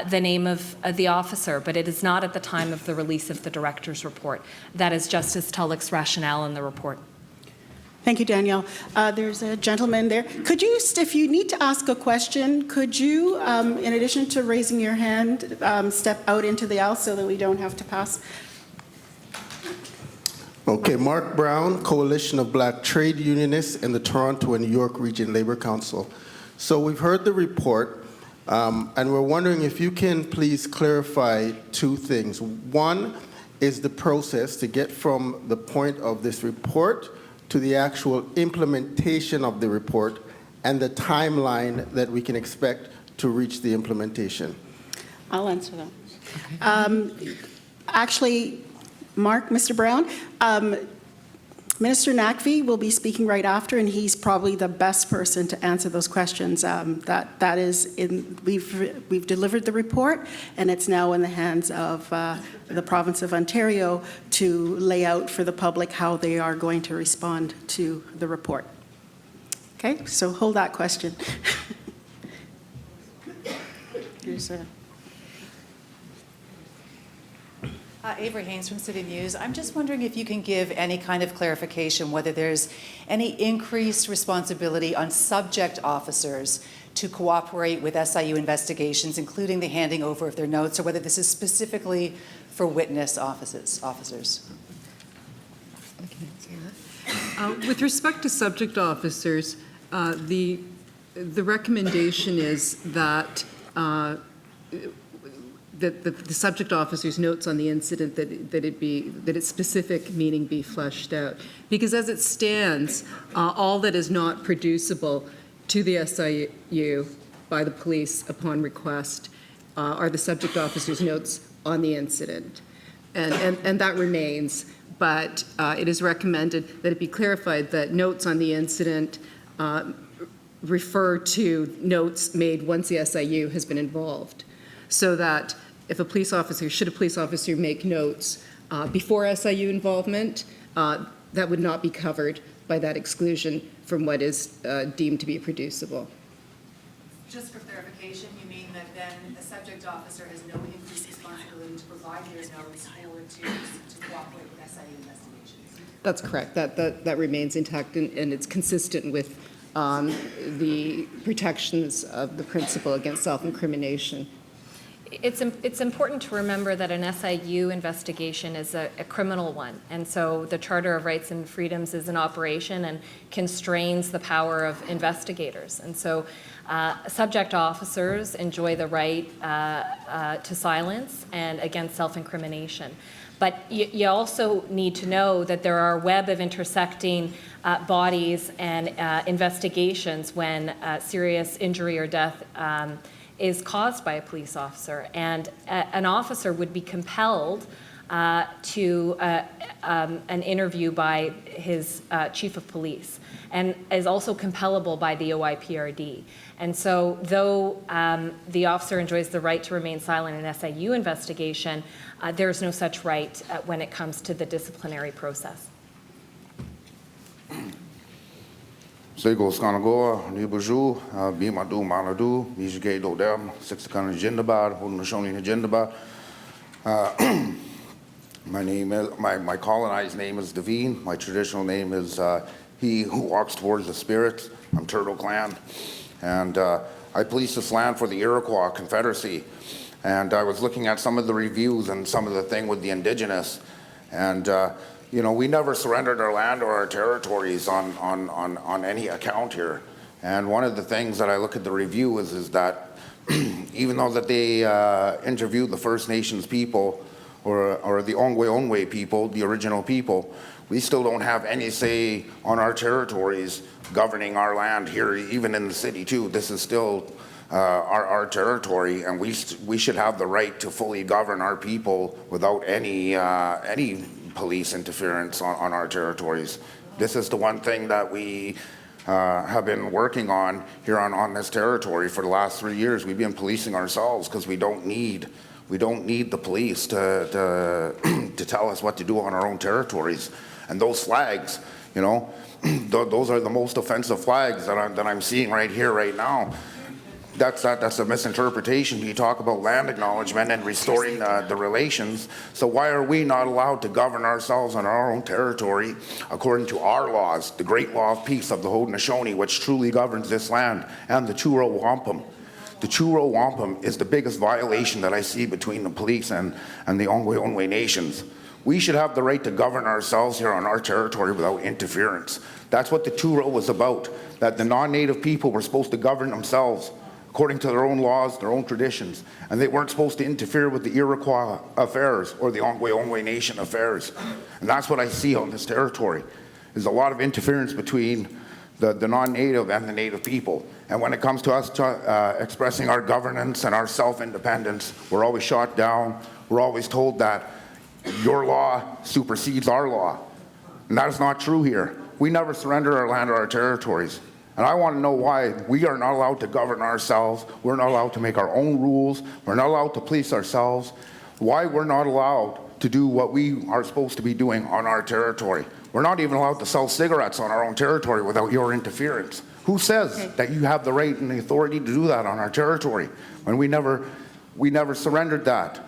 Speaker 6: the name of the officer, but it is not at the time of the release of the director's report. That is Justice Tulloch's rationale in the report.
Speaker 1: Thank you, Danielle. There's a gentleman there. Could you, if you need to ask a question, could you, in addition to raising your hand, step out into the aisle so that we don't have to pass?
Speaker 7: Okay, Mark Brown, Coalition of Black Trade Unionists in the Toronto and New York Region Labor Council. So we've heard the report, and we're wondering if you can please clarify two things. One is the process to get from the point of this report to the actual implementation of the report and the timeline that we can expect to reach the implementation.
Speaker 1: I'll answer that. Okay. Actually, Mark, Mr. Brown, Minister Nakvi will be speaking right after, and he's probably the best person to answer those questions. That is we've delivered the report, and it's now in the hands of the province of Ontario to lay out for the public how they are going to respond to the report. Okay, so hold that question. Here's a.
Speaker 8: Avery Haynes from City News. I'm just wondering if you can give any kind of clarification whether there's any increased responsibility on subject officers to cooperate with SIU investigations, including the handing over of their notes, or whether this is specifically for witness officers.
Speaker 9: With respect to subject officers, the recommendation is that the subject officer's notes on the incident that its specific meaning be fleshed out, because as it stands, all that is not producible to the SIU by the police upon request are the subject officer's notes on the incident, and that remains. But it is recommended that it be clarified that notes on the incident refer to notes made once the SIU has been involved, so that if a police officer, should a police officer make notes before SIU involvement, that would not be covered by that exclusion from what is deemed to be producible.
Speaker 8: Just for clarification, you mean that then the subject officer has no increased responsibility responsibility to provide their notes or to cooperate with SIU investigations?
Speaker 9: That's correct. That remains intact, and it's consistent with the protections of the principle against self-incrimination.
Speaker 6: It's important to remember that an SIU investigation is a criminal one, and so the Charter of Rights and Freedoms is in operation and constrains the power of investigators. And so subject officers enjoy the right to silence and against self-incrimination. But you also need to know that there are a web of intersecting bodies and investigations when serious injury or death is caused by a police officer. And an officer would be compelled to an interview by his chief of police, and is also compellable by the OIPRD. And so though the officer enjoys the right to remain silent in an SIU investigation, there is no such right when it comes to the disciplinary process.
Speaker 10: Sego Skanagoa, Nibaju, Bimadu Manadu, Mijike Dodem, Sixakan Jindabad, Hunashoni Jindabad. My name is, my colonized name is Devine. My traditional name is He Who Walks Towards the Spirits. I'm Turtle Clan. And I police this land for the Iroquois Confederacy. And I was looking at some of the reviews and some of the thing with the Indigenous. And you know, we never surrendered our land or our territories on any account here. And one of the things that I look at the review is that even though that they interviewed the First Nations people or the Ongwe people, the original people, we still don't have any say on our territories governing our land here, even in the city too. This is still our territory, and we should have the right to fully govern our people without any police interference on our territories. This is the one thing that we have been working on here on this territory for the last 3 years. We've been policing ourselves because we don't need the police to tell us what to do on our own territories. And those flags, you know, those are the most offensive flags that I'm seeing right here, right now. That's a misinterpretation. You talk about land acknowledgement and restoring the relations. So why are we not allowed to govern ourselves on our own territory according to our laws, the Great Law of Peace of the Haudenosaunee, which truly governs this land, and the Churo Wampum? The Churo Wampum is the biggest violation that I see between the police and the Ongwe nations. We should have the right to govern ourselves here on our territory without interference. That's what the Churo was about, that the non-native people were supposed to govern themselves according to their own laws, their own traditions, and they weren't supposed to interfere with the Iroquois affairs or the Ongwe Nation affairs. And that's what I see on this territory. There's a lot of interference between the non-native and the native people. And when it comes to us expressing our governance and our self-independence, we're always shot down. We're always told that your law supersedes our law. And that is not true here. We never surrendered our land or our territories. And I want to know why we are not allowed to govern ourselves. We're not allowed to make our own rules. We're not allowed to police ourselves. Why we're not allowed to do what we are supposed to be doing on our territory. We're not even allowed to sell cigarettes on our own territory without your interference. Who says that you have the right and the authority to do that on our territory when we never surrendered that?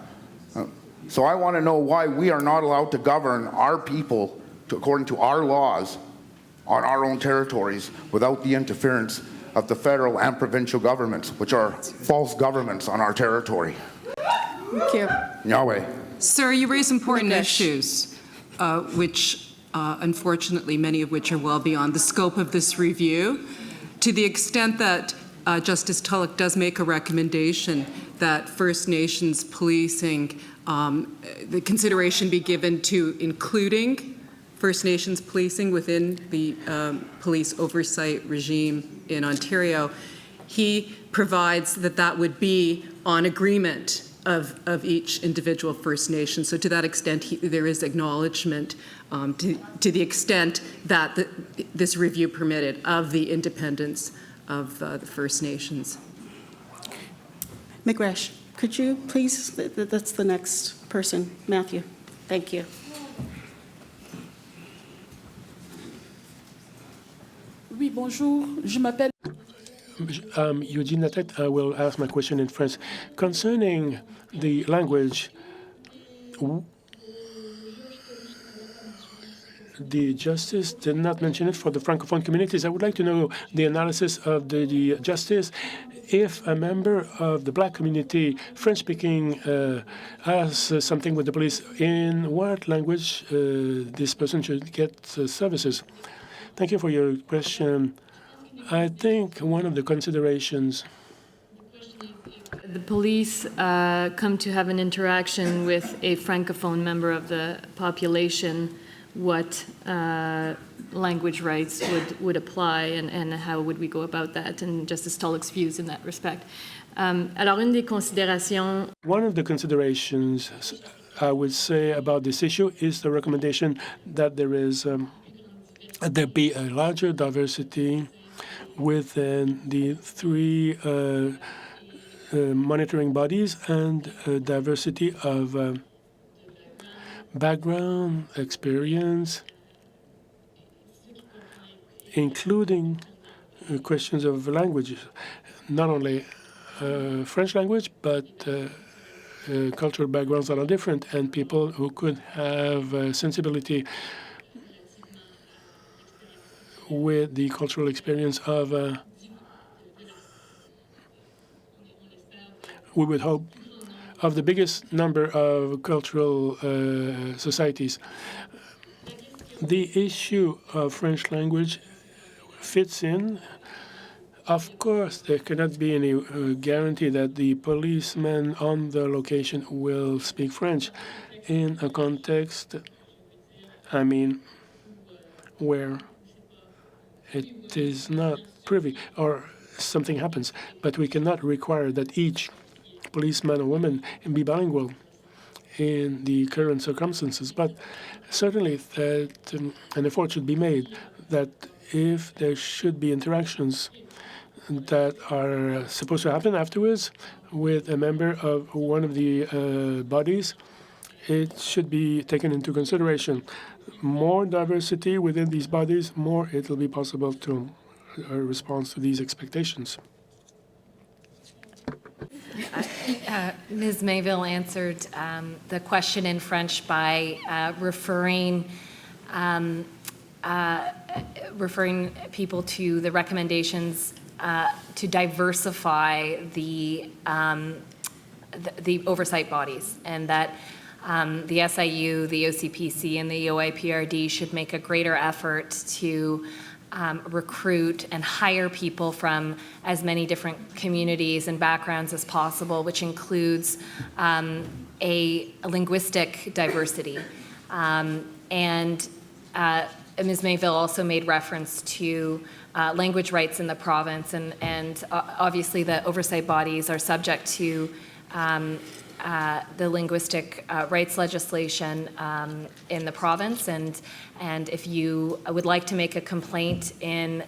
Speaker 10: So I want to know why we are not allowed to govern our people according to our laws on our own territories without the interference of the federal and provincial governments, which are false governments on our territory.
Speaker 1: Thank you.
Speaker 10: Yahweh.
Speaker 9: Sir, you raise important
Speaker 1: Nikesh.
Speaker 9: issues, which unfortunately many of which are well beyond the scope of this review. To the extent that Justice Tulloch does make a recommendation that First Nations policing, the consideration be given to including First Nations policing within the police oversight regime in Ontario, he provides that would be on agreement of each individual First Nation. So to that extent, there is acknowledgement to the extent that this review permitted of the independence of the First Nations.
Speaker 1: McGresh, could you please, that's the next person, Matthew. Thank you.
Speaker 11: Oui, bonjour, je m'appelle.
Speaker 4: Eugene Latet, I will ask my question in French. Concerning the language, the justice did not mention it for the Francophone communities. I would like to know the analysis of the justice. If a member of the Black community, French-speaking, has something with the police, in what language this person should get services? Thank you for your question. I think one of the considerations
Speaker 5: The police come to have an interaction with a Francophone member of the population, what language rights would apply and how would we go about that, and Justice Tulloch's views in that respect. Alors, une des considérations.
Speaker 4: One of the considerations I would say about this issue is the recommendation that there be a larger diversity within the three monitoring bodies and diversity of background, experience, including questions of languages, not only French language, but cultural backgrounds that are different, and people who could have sensibility with the cultural experience of, we would hope, of the biggest number of cultural societies. The issue of French language fits in. Of course, there cannot be any guarantee that the policemen on the location will speak French in a context, where it is not privy or something happens. But we cannot require that each policeman or woman be bilingual in the current circumstances. But certainly that an effort should be made that if there should be interactions that are supposed to happen afterwards with a member of one of the bodies, it should be taken into consideration. More diversity within these bodies, more it will be possible to respond to these expectations.
Speaker 6: Ms. Mayville answered the question in French by referring people to the recommendations to diversify the oversight bodies, and that the SIU, the OCPC, and the OIPRD should make a greater effort to recruit and hire people from as many different communities and backgrounds as possible, which includes a linguistic diversity. And Ms. Mayville also made reference to language rights in the province, and obviously the oversight bodies are subject to the linguistic rights legislation in the province, and if you would like to make a complaint in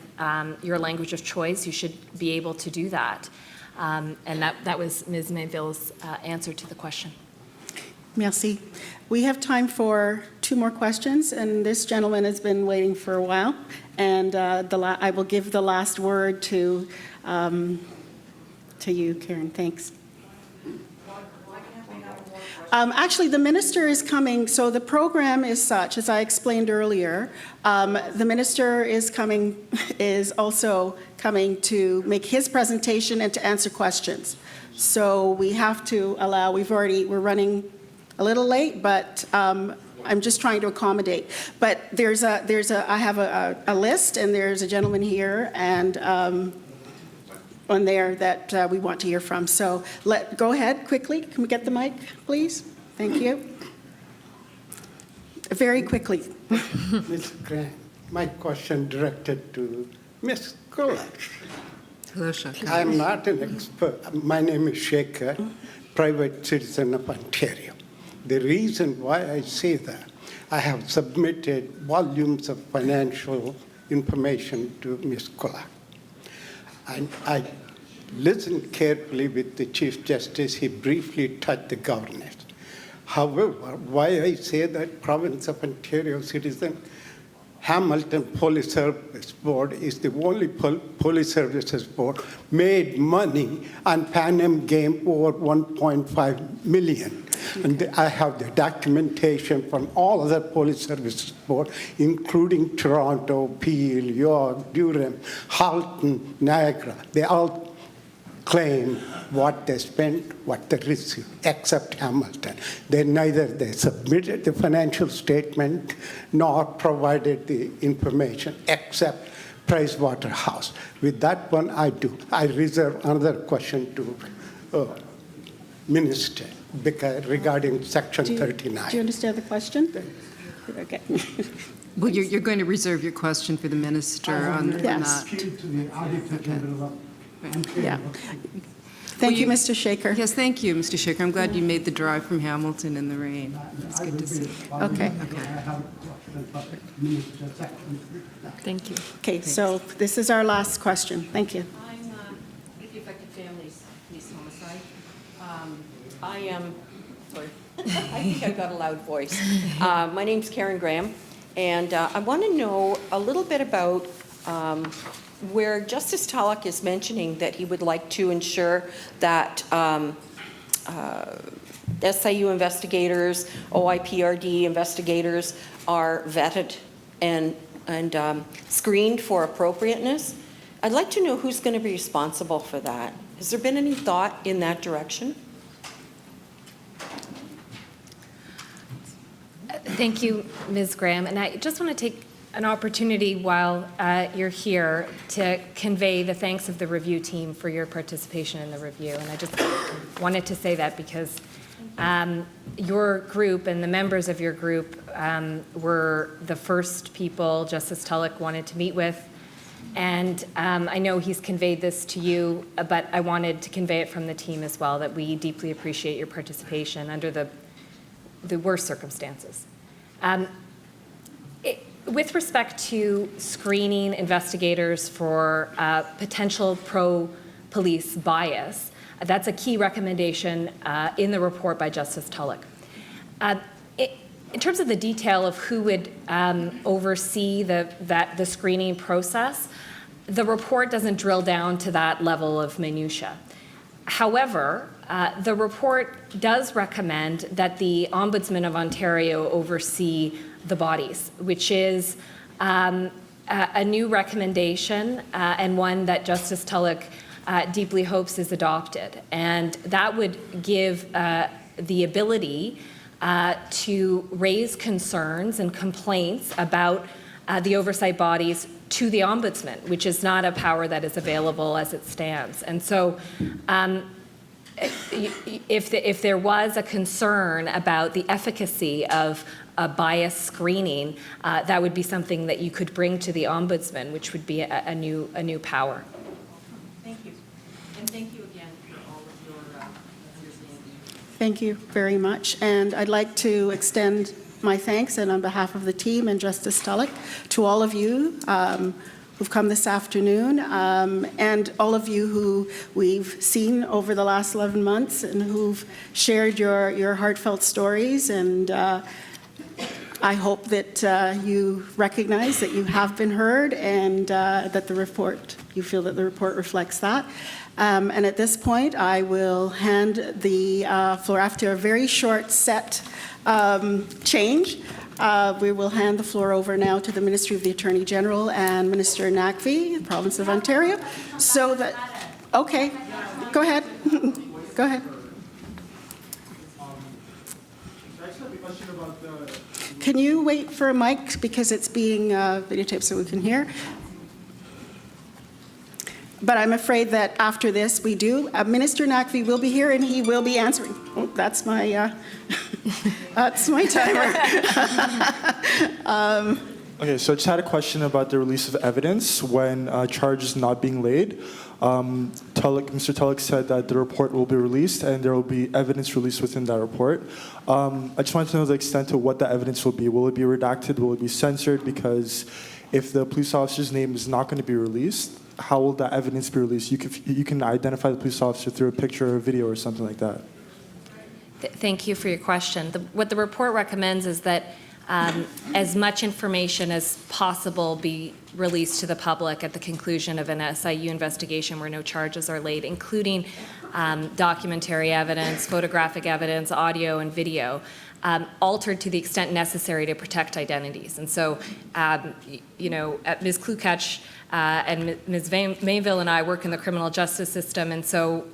Speaker 6: your language of choice, you should be able to do that. And that was Ms. Mayville's answer to the question.
Speaker 1: Merci. We have time for two more questions, and this gentleman has been waiting for a while, and I will give the last word to you, Karen. Thanks. Actually, the minister is coming, so the program is such, as I explained earlier, the minister is also coming to make his presentation and to answer questions. So we have to allow, we're running a little late, but I'm just trying to accommodate. But I have a list, and there's a gentleman here and on there that we want to hear from. So go ahead quickly. Can we get the mic, please? Thank you. Very quickly.
Speaker 11: Ms. Grant, my question directed to Ms. Tulloch.
Speaker 9: Hello, Shaka.
Speaker 11: I am not an expert. My name is Shaker, private citizen of Ontario. The reason why I say that, I have submitted volumes of financial information to Ms. Tulloch. And I listened carefully with the Chief Justice. He briefly touched the governance. However, why I say that province of Ontario citizen, Hamilton Police Service Board is the only police services board made money on Pan Am game over 1.5 million. And I have the documentation from all other police services board, including Toronto, Peel, York, Durham, Halton, Niagara. They all claim what they spent, what they received, except Hamilton. They submitted the financial statement nor provided the information except Pricewaterhouse. With that one, I reserve another question to Minister regarding Section 39.
Speaker 1: Do you understand the question? Okay.
Speaker 9: Well, you're going to reserve your question for the minister on
Speaker 1: Yes.
Speaker 9: that.
Speaker 1: Yeah. Thank you, Mr. Shaker.
Speaker 9: Yes, thank you, Mr. Shaker. I'm glad you made the drive from Hamilton in the rain. It's good to see.
Speaker 1: Okay.
Speaker 5: Thank you.
Speaker 1: Okay, so this is our last question. Thank you.
Speaker 12: I'm with the Affected Families Police Homicide. I am, sorry, I think I've got a loud voice. My name's Karen Graham, and I want to know a little bit about where Justice Tulloch is mentioning that he would like to ensure that SIU investigators, OIPRD investigators are vetted and screened for appropriateness. I'd like to know who's going to be responsible for that. Has there been any thought in that direction?
Speaker 6: Thank you, Ms. Graham. And I just want to take an opportunity while you're here to convey the thanks of the review team for your participation in the review. And I just wanted to say that because your group and the members of your group were the first people Justice Tulloch wanted to meet with. And I know he's conveyed this to you, but I wanted to convey it from the team as well, that we deeply appreciate your participation under the worst circumstances. With respect to screening investigators for potential pro-police bias, that's a key recommendation in the report by Justice Tulloch. In terms of the detail of who would oversee the screening process, the report doesn't drill down to that level of minutia. However, the report does recommend that the Ombudsman of Ontario oversee the bodies, which is a new recommendation and one that Justice Tulloch deeply hopes is adopted. And that would give the ability to raise concerns and complaints about the oversight bodies to the Ombudsman, which is not a power that is available as it stands. And so if there was a concern about the efficacy of bias screening, that would be something that you could bring to the Ombudsman, which would be a new power.
Speaker 12: Thank you. And thank you again for all of your understanding.
Speaker 1: Thank you very much. And I'd like to extend my thanks, and on behalf of the team and Justice Tulloch, to all of you who've come this afternoon, and all of you who we've seen over the last 11 months and who've shared your heartfelt stories. And I hope that you recognize that you have been heard and that you feel that the report reflects that. And at this point, I will hand the floor after a very short set change. We will hand the floor over now to the Ministry of the Attorney General and Minister Naqvi, the Province of Ontario. So that, okay, go ahead. Go ahead. Can you wait for a mic because it's being videotaped so we can hear? But I'm afraid that after this we do. Minister Naqvi will be here and he will be answering. Oh, that's my that's my timer.
Speaker 13: Okay, so I just had a question about the release of evidence when charges not being laid. Mr. Tulloch said that the report will be released and there will be evidence released within that report. I just wanted to know the extent to what the evidence will be. Will it be redacted? Will it be censored? Because if the police officer's name is not going to be released, how will that evidence be released? You can identify the police officer through a picture or a video or something like that.
Speaker 6: Thank you for your question. What the report recommends is that as much information as possible be released to the public at the conclusion of an SIU investigation where no charges are laid, including documentary evidence, photographic evidence, audio and video, altered to the extent necessary to protect identities. And so, Ms. Klukach and Ms. Mainville and I work in the criminal justice system, and so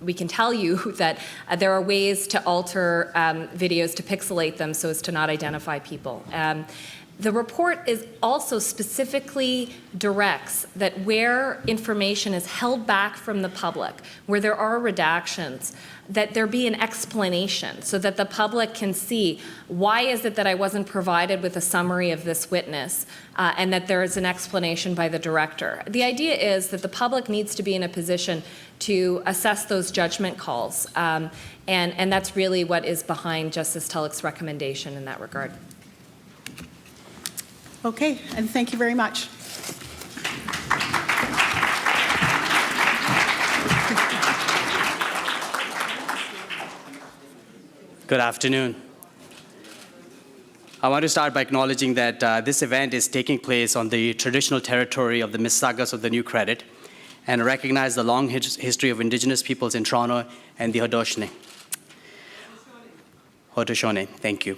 Speaker 6: we can tell you that there are ways to alter videos to pixelate them so as to not identify people. The report is also specifically directs that where information is held back from the public, where there are redactions, that there be an explanation so that the public can see why is it that I wasn't provided with a summary of this witness, and that there is an explanation by the director. The idea is that the public needs to be in a position to assess those judgment calls, and that's really what is behind Justice Tulloch's recommendation in that regard.
Speaker 1: Okay, and thank you very much.
Speaker 14: Good afternoon. I want to start by acknowledging that this event is taking place on the traditional territory of the Mississaugas of the New Credit, and recognize the long history of Indigenous peoples in Toronto and the Haudenosaunee. Haudenosaunee, thank you.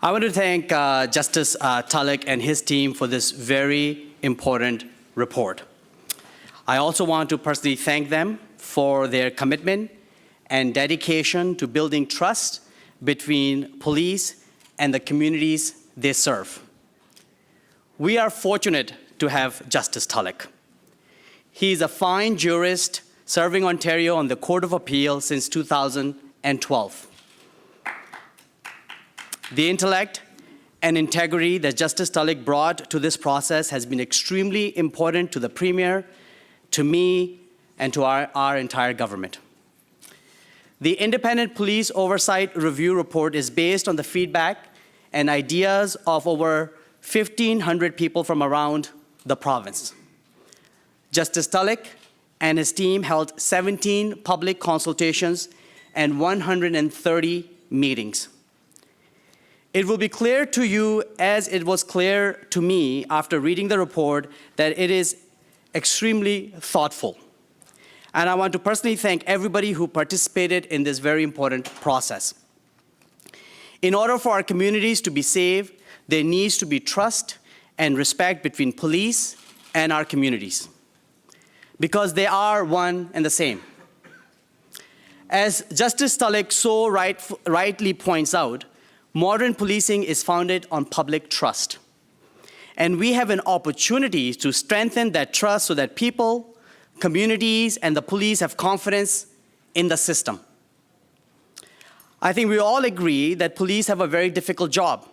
Speaker 14: I want to thank Justice Tulloch and his team for this very important report. I also want to personally thank them for their commitment and dedication to building trust between police and the communities they serve. We are fortunate to have Justice Tulloch. He is a fine jurist serving Ontario on the Court of Appeal since 2012. The intellect and integrity that Justice Tulloch brought to this process has been extremely important to the Premier, to me, and to our entire government. The Independent Police Oversight Review Report is based on the feedback and ideas of over 1,500 people from around the province. Justice Tulloch and his team held 17 public consultations and 130 meetings. It will be clear to you, as it was clear to me after reading the report, that it is extremely thoughtful. And I want to personally thank everybody who participated in this very important process. In order for our communities to be safe, there needs to be trust and respect between police and our communities, because they are one and the same. As Justice Tulloch so rightly points out, modern policing is founded on public trust. And we have an opportunity to strengthen that trust so that people, communities, and the police have confidence in the system. I think we all agree that police have a very difficult job.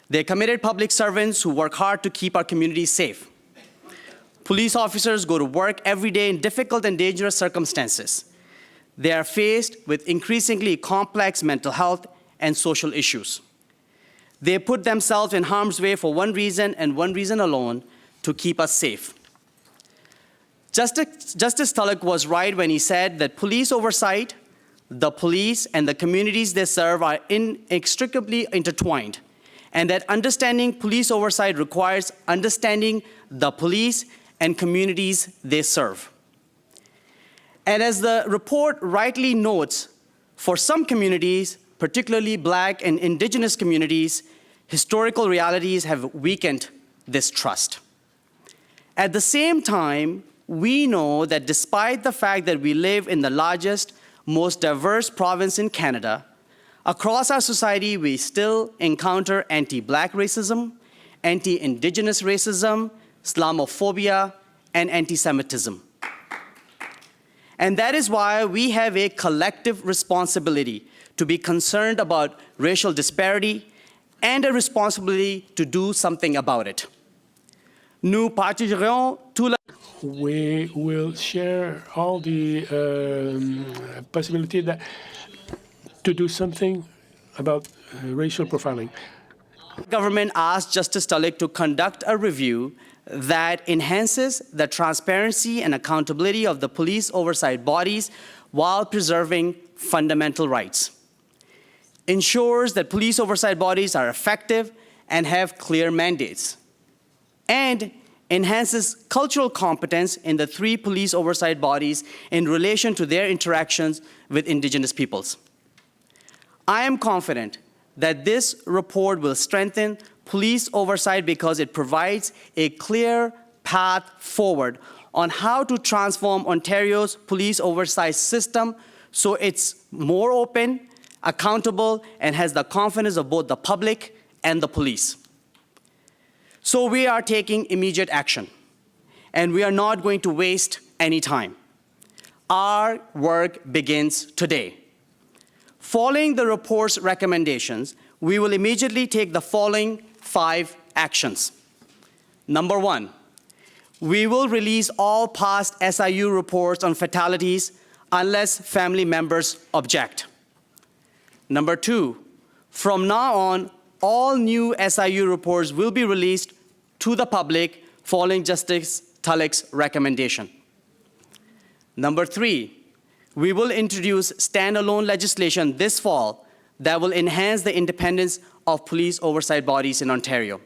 Speaker 14: They're committed public servants who work hard to keep our communities safe. Police officers go to work every day in difficult and dangerous circumstances. They are faced with increasingly complex mental health and social issues. They put themselves in harm's way for one reason and one reason alone: to keep us safe. Justice Tulloch was right when he said that police oversight, the police, and the communities they serve are inextricably intertwined, and that understanding police oversight requires understanding the police and communities they serve. And as the report rightly notes, for some communities, particularly Black and Indigenous communities, historical realities have weakened this trust. At the same time, we know that despite the fact that we live in the largest, most diverse province in Canada, across our society we still encounter anti-Black racism, anti-Indigenous racism, Islamophobia, and anti-Semitism. And that is why we have a collective responsibility to be concerned about racial disparity and a responsibility to do something about it. Nous partagerons tout le...
Speaker 4: We will share all the possibility to do something about racial profiling.
Speaker 14: Government asked Justice Tulloch to conduct a review that enhances the transparency and accountability of the police oversight bodies while preserving fundamental rights. ensures that police oversight bodies are effective and have clear mandates, and enhances cultural competence in the 3 police oversight bodies in relation to their interactions with Indigenous peoples. I am confident that this report will strengthen police oversight because it provides a clear path forward on how to transform Ontario's police oversight system so it's more open, accountable, and has the confidence of both the public and the police. So we are taking immediate action, and we are not going to waste any time. Our work begins today. Following the report's recommendations, we will immediately take the following 5 actions. Number 1, we will release all past SIU reports on fatalities unless family members object. Number 2, from now on, all new SIU reports will be released to the public following Justice Tulloch's recommendation. Number 3, we will introduce standalone legislation this fall that will enhance the independence of police oversight bodies in Ontario.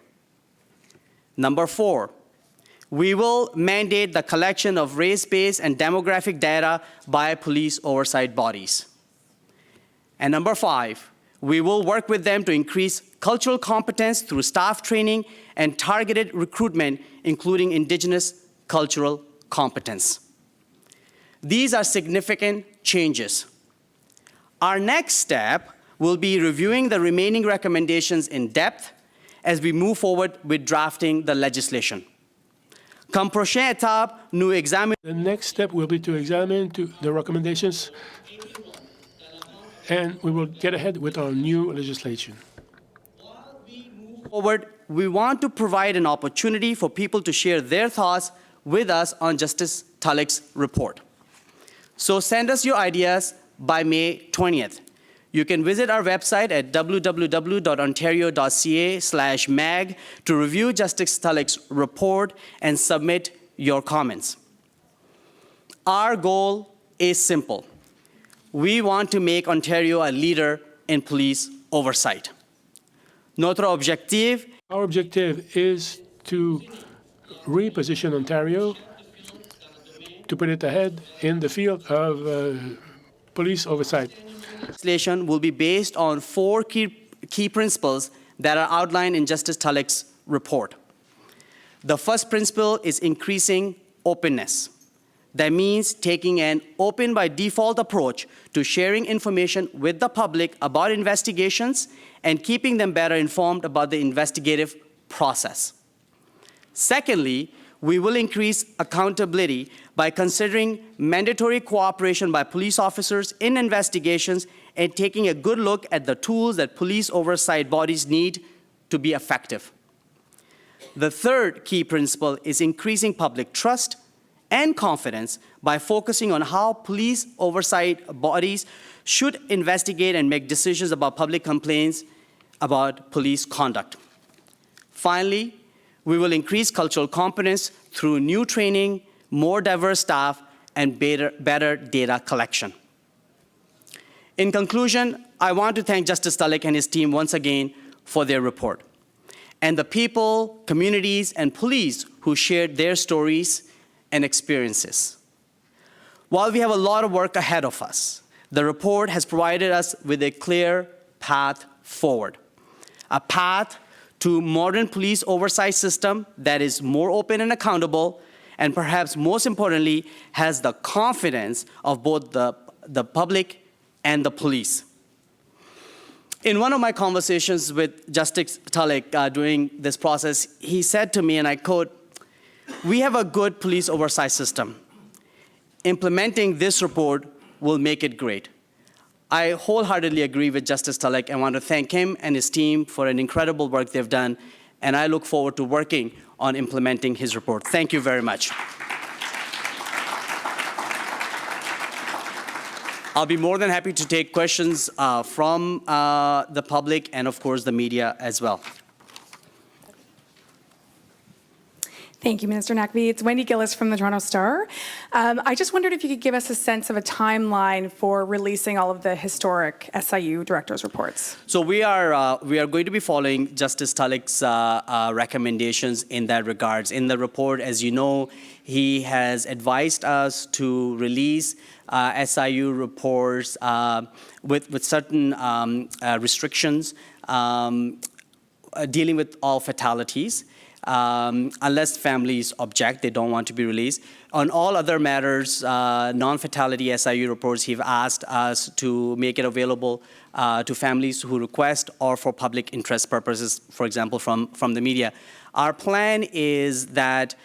Speaker 14: Number 4, we will mandate the collection of race-based and demographic data by police oversight bodies. And number 5, we will work with them to increase cultural competence through staff training and targeted recruitment, including Indigenous cultural competence. These are significant changes. Our next step will be reviewing the remaining recommendations in depth as we move forward with drafting the legislation. Comme prochaine étape, nous examinons.
Speaker 4: The next step will be to examine the recommendations, and we will get ahead with our new legislation.
Speaker 14: Forward, we want to provide an opportunity for people to share their thoughts with us on Justice Tulloch's report. So send us your ideas by May 20th. You can visit our website at www.ontario.ca/mag to review Justice Tulloch's report and submit your comments. Our goal is simple. We want to make Ontario a leader in police oversight. Our objective
Speaker 4: is to reposition Ontario, to put it ahead in the field of police oversight.
Speaker 14: Legislation will be based on 4 key principles that are outlined in Justice Tulloch's report. The first principle is increasing openness. That means taking an open by default approach to sharing information with the public about investigations and keeping them better informed about the investigative process. Secondly, we will increase accountability by considering mandatory cooperation by police officers in investigations and taking a good look at the tools that police oversight bodies need to be effective. The third key principle is increasing public trust and confidence by focusing on how police oversight bodies should investigate and make decisions about public complaints about police conduct. Finally, we will increase cultural competence through new training, more diverse staff, and better data collection. In conclusion, I want to thank Justice Tulloch and his team once again for their report, and the people, communities, and police who shared their stories and experiences. While we have a lot of work ahead of us, the report has provided us with a clear path forward, a path to modern police oversight system that is more open and accountable, and perhaps most importantly, has the confidence of both the public and the police. In one of my conversations with Justice Tulloch during this process, he said to me, and I quote, "We have a good police oversight system. Implementing this report will make it great." I wholeheartedly agree with Justice Tulloch and want to thank him and his team for an incredible work they've done, and I look forward to working on implementing his report. Thank you very much. I'll be more than happy to take questions from the public and, of course, the media as well.
Speaker 15: Thank you, Minister Naqvi. It's Wendy Gillis from the Toronto Star. I just wondered if you could give us a sense of a timeline for releasing all of the historic SIU directors' reports.
Speaker 14: So we are going to be following Justice Tulloch's recommendations in that regards. In the report, as you know, he has advised us to release SIU reports with certain restrictions dealing with all fatalities. Unless families object, they don't want to be released. On all other matters, non-fatality SIU reports, he've asked us to make it available to families who request or for public interest purposes, for example, from the media. Our plan is that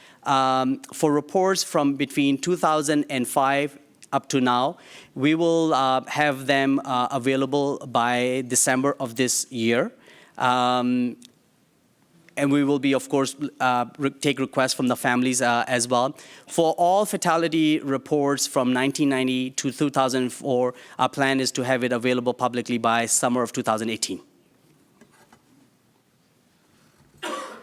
Speaker 14: for reports from between 2005 up to now, we will have them available by December of this year. And we will be, of course, take requests from the families as well. For all fatality reports from 1990 to 2004, our plan is to have it available publicly by summer of 2018.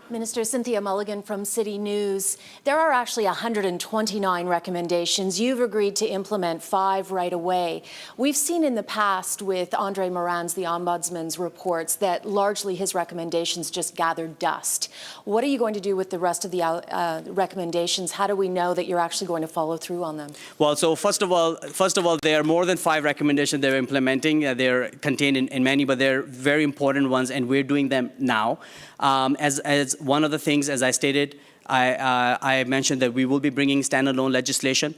Speaker 16: Minister Cynthia Mulligan from City News. There are actually 129 recommendations. You've agreed to implement 5 right away. We've seen in the past with Andre Moran's, the Ombudsman's reports, that largely his recommendations just gathered dust. What are you going to do with the rest of the recommendations? How do we know that you're actually going to follow through on them?
Speaker 14: Well, so first of all, there are more than 5 recommendations they're implementing. They're contained in many, but they're very important ones, and we're doing them now. As one of the things, as I stated, I mentioned that we will be bringing standalone legislation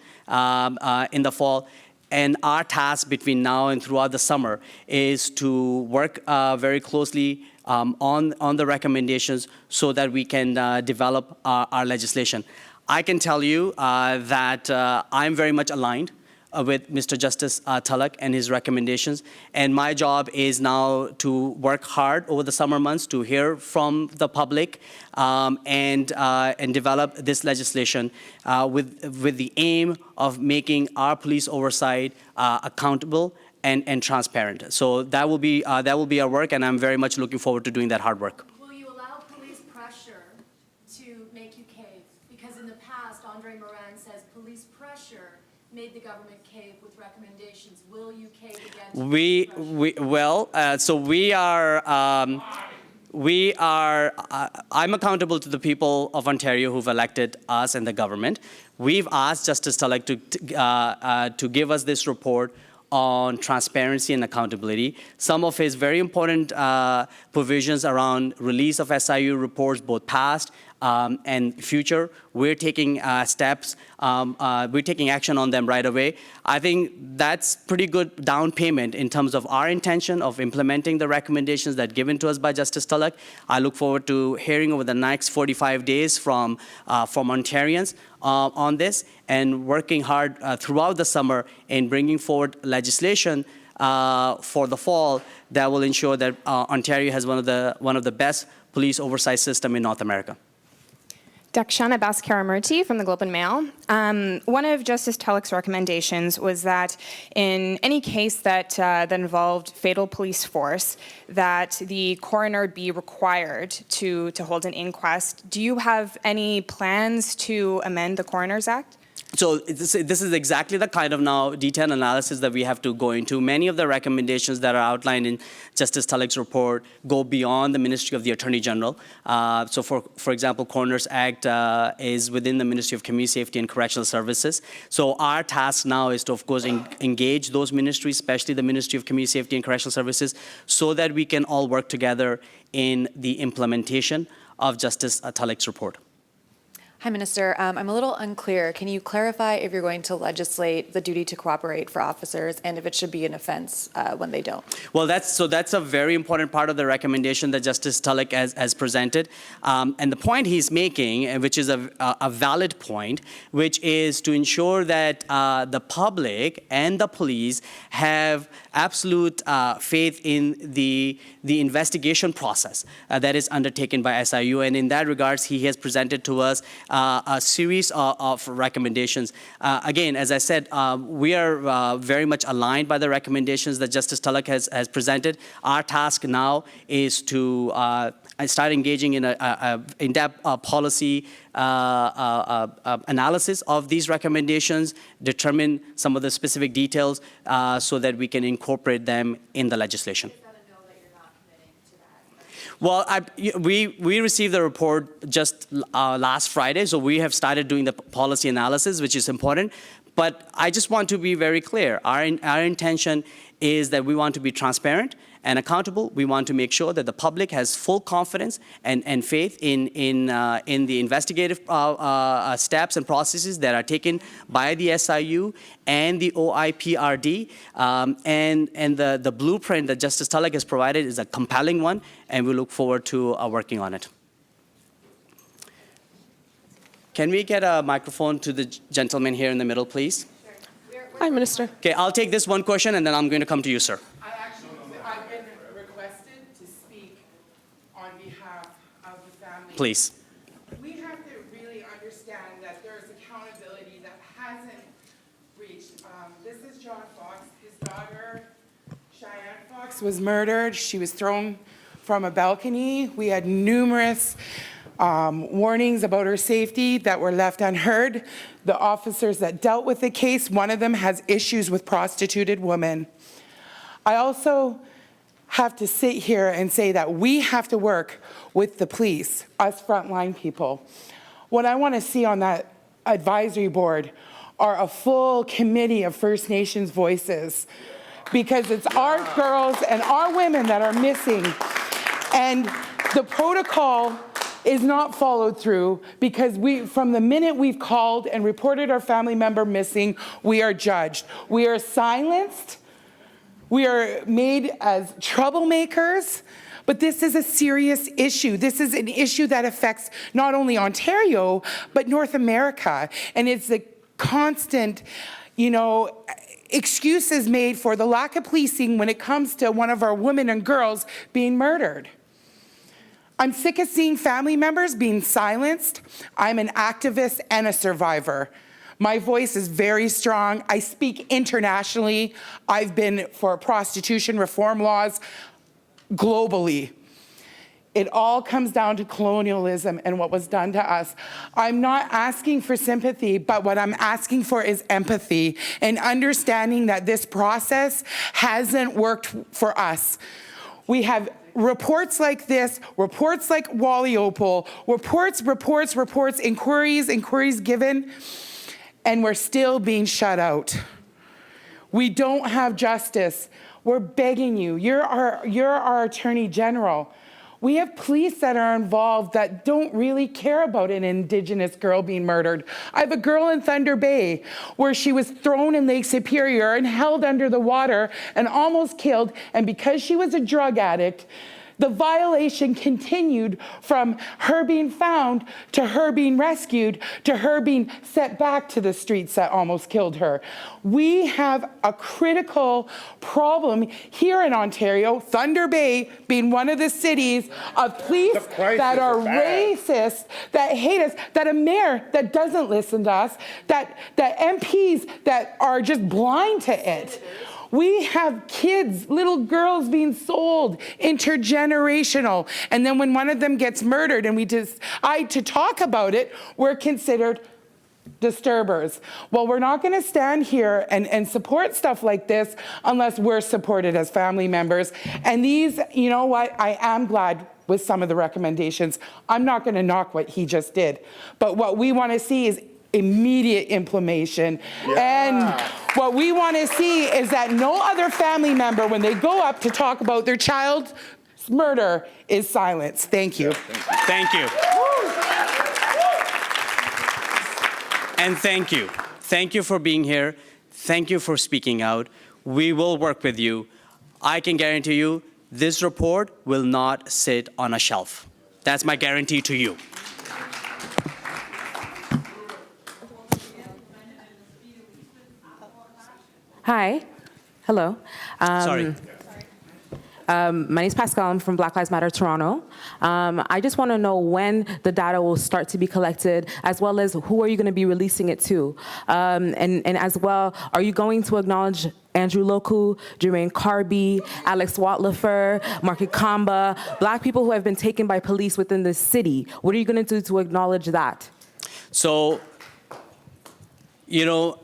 Speaker 14: in the fall. And our task between now and throughout the summer is to work very closely on the recommendations so that we can develop our legislation. I can tell you that I'm very much aligned with Mr. Justice Tulloch and his recommendations. And my job is now to work hard over the summer months to hear from the public and develop this legislation with the aim of making our police oversight accountable and transparent. So that will be our work, and I'm very much looking forward to doing that hard work.
Speaker 16: Will you allow police pressure to make you cave? Because in the past, Andre Moran says police pressure made the government cave with recommendations. Will you cave again? I'm accountable to the people of Ontario who've elected us and the government. We've asked Justice Tulloch to give us this report on transparency and accountability. Some of his very important provisions around release of SIU reports, both past and future, we're taking steps, we're taking action on them right away. I think that's pretty good down payment in terms of our intention of implementing the recommendations that given to us by Justice Tulloch. I look forward to hearing over the next 45 days from Ontarians on this, and working hard throughout the summer in bringing forward legislation for the fall that will ensure that Ontario has one of the best police oversight system in North America.
Speaker 17: Dakshana Bhaskaramurthy from the Globe and Mail. One of Justice Tulloch's recommendations was that in any case that involved fatal police force, that the coroner be required to hold an inquest. Do you have any plans to amend the Coroner's Act?
Speaker 14: So this is exactly the kind of now detailed analysis that we have to go into. Many of the recommendations that are outlined in Justice Tulloch's report go beyond the Ministry of the Attorney General. So for example, Coroner's Act is within the Ministry of Community Safety and Correctional Services. So our task now is to, of course, engage those ministries, especially the Ministry of Community Safety and Correctional Services, so that we can all work together in the implementation of Justice Tulloch's report.
Speaker 18: Hi, Minister. I'm a little unclear. Can you clarify if you're going to legislate the duty to cooperate for officers and if it should be an offense when they don't?
Speaker 14: Well, that's a very important part of the recommendation that Justice Tulloch has presented. And the point he's making, which is a valid point, which is to ensure that the public and the police have
Speaker 16: absolute faith in the investigation process that is undertaken by SIU. And in that regards, he has presented to us a series of recommendations. Again, as I said, we are very much aligned by the recommendations that Justice Tulloch has presented. Our task now is to start engaging in an in-depth policy analysis of these recommendations, determine some of the specific details so that we can incorporate them in the legislation. Well, we received the report just last Friday, so we have started doing the policy analysis, which is important. But I just want to be very clear. Our intention is that we want to be transparent and accountable. We want to make sure that the public has full confidence and faith in the investigative steps and processes that are taken by the SIU and the OIPRD. And the blueprint that Justice Tulloch has provided is a compelling one, and we look forward to working on it. Can we get a microphone to the gentleman here in the middle, please?
Speaker 19: Hi, Minister.
Speaker 16: Okay, I'll take this one question, and then I'm going to come to you, sir.
Speaker 19: I've been requested to speak on behalf of the family.
Speaker 16: Please.
Speaker 19: We have to really understand that there's accountability that hasn't reached. This is John Fox. His daughter, Cheyenne Fox, was murdered. She was thrown from a balcony. We had numerous warnings about her safety that were left unheard. The officers that dealt with the case, one of them has issues with prostituted women. I also have to sit here and say that we have to work with the police, us frontline people. What I want to see on that advisory board are a full committee of First Nations voices, because it's our girls and our women that are missing. And the protocol is not followed through, because from the minute we've called and reported our family member missing, we are judged. We are silenced. We are made as troublemakers. But this is a serious issue. This is an issue that affects not only Ontario, but North America. And it's a constant, excuses made for the lack of policing when it comes to one of our women and girls being murdered. I'm sick of seeing family members being silenced. I'm an activist and a survivor. My voice is very strong. I speak internationally. I've been for prostitution reform laws globally. It all comes down to colonialism and what was done to us. I'm not asking for sympathy, but what I'm asking for is empathy and understanding that this process hasn't worked for us. We have reports like this, reports like Wally Opal, reports, inquiries given, and we're still being shut out. We don't have justice. We're begging you. You're our Attorney General. We have police that are involved that don't really care about an Indigenous girl being murdered. I have a girl in Thunder Bay where she was thrown in Lake Superior and held under the water and almost killed. And because she was a drug addict, the violation continued from her being found to her being rescued to her being sent back to the streets that almost killed her. We have a critical problem here in Ontario, Thunder Bay being one of the cities of police that are racist, that hate us, that a mayor that doesn't listen to us, that MPs that are just blind to it. We have kids, little girls being sold, intergenerational. And then when one of them gets murdered and we decide to talk about it, we're considered disturbers. Well, we're not going to stand here and support stuff like this unless we're supported as family members. And these, you know what, I am glad with some of the recommendations. I'm not going to knock what he just did. But what we want to see is immediate implementation. And what we want to see is that no other family member, when they go up to talk about their child's murder, is silenced. Thank you.
Speaker 16: Thank you. And thank you. Thank you for being here. Thank you for speaking out. We will work with you. I can guarantee you this report will not sit on a shelf. That's my guarantee to you.
Speaker 20: Hi, Hello.
Speaker 16: Sorry.
Speaker 20: My name is Pascal. I'm from Black Lives Matter Toronto. I just want to know when the data will start to be collected, as well as who are you going to be releasing it to? And as well, are you going to acknowledge Andrew Loku, Jermaine Carby, Alex Watlifer, Market Kamba, Black people who have been taken by police within the city? What are you going to do to acknowledge that?
Speaker 16: So, you know,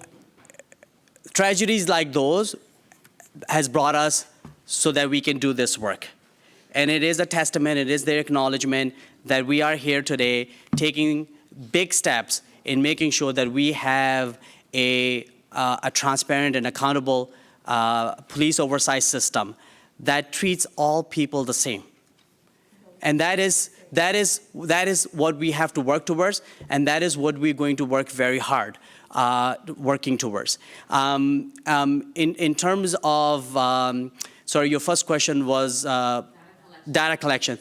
Speaker 16: tragedies like those has brought us so that we can do this work. And it is a testament, it is their acknowledgement that we are here today taking big steps in making sure that we have a transparent and accountable police oversight system that treats all people the same. And that is what we have to work towards, and that is what we're going to work very hard working towards. In terms of, sorry, your first question was data collection.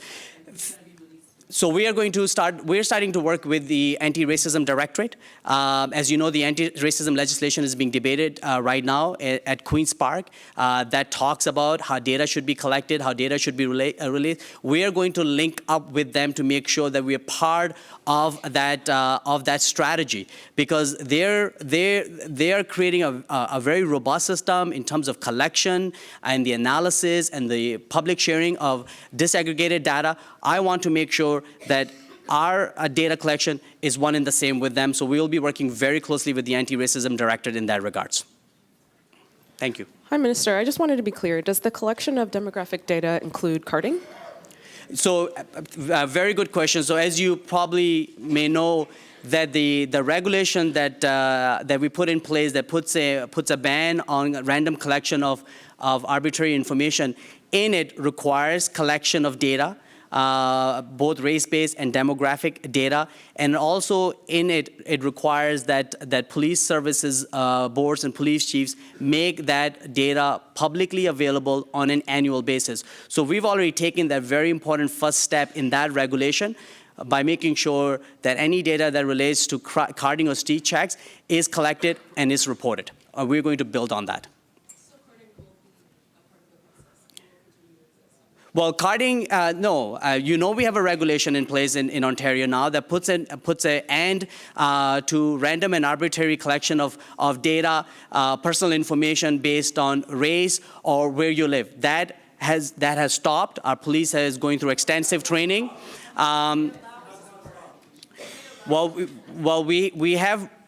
Speaker 16: So we are going to we're starting to work with the Anti-Racism Directorate. As you know, the anti-racism legislation is being debated right now at Queen's Park that talks about how data should be collected, how data should be released. We are going to link up with them to make sure that we are part of that strategy, because they are creating a very robust system in terms of collection and the analysis and the public sharing of disaggregated data. I want to make sure that our data collection is one and the same with them. So we will be working very closely with the Anti-Racism Directorate in that regards. Thank you.
Speaker 21: Hi, Minister. I just wanted to be clear. Does the collection of demographic data include carding?
Speaker 16: So very good question. So as you probably may know, that the regulation that we put in place that puts a ban on random collection of arbitrary information, in it requires collection of data, both race-based and demographic data, and also in it requires that police services boards and police chiefs make that data publicly available on an annual basis. So we've already taken that very important first step in that regulation by making sure that any data that relates to carding or street checks is collected and is reported. We're going to build on that. Well, carding, no. You know we have a regulation in place in Ontario now that puts an end to random and arbitrary collection of data, personal information based on race or where you live. That has stopped. Our police is going through extensive training.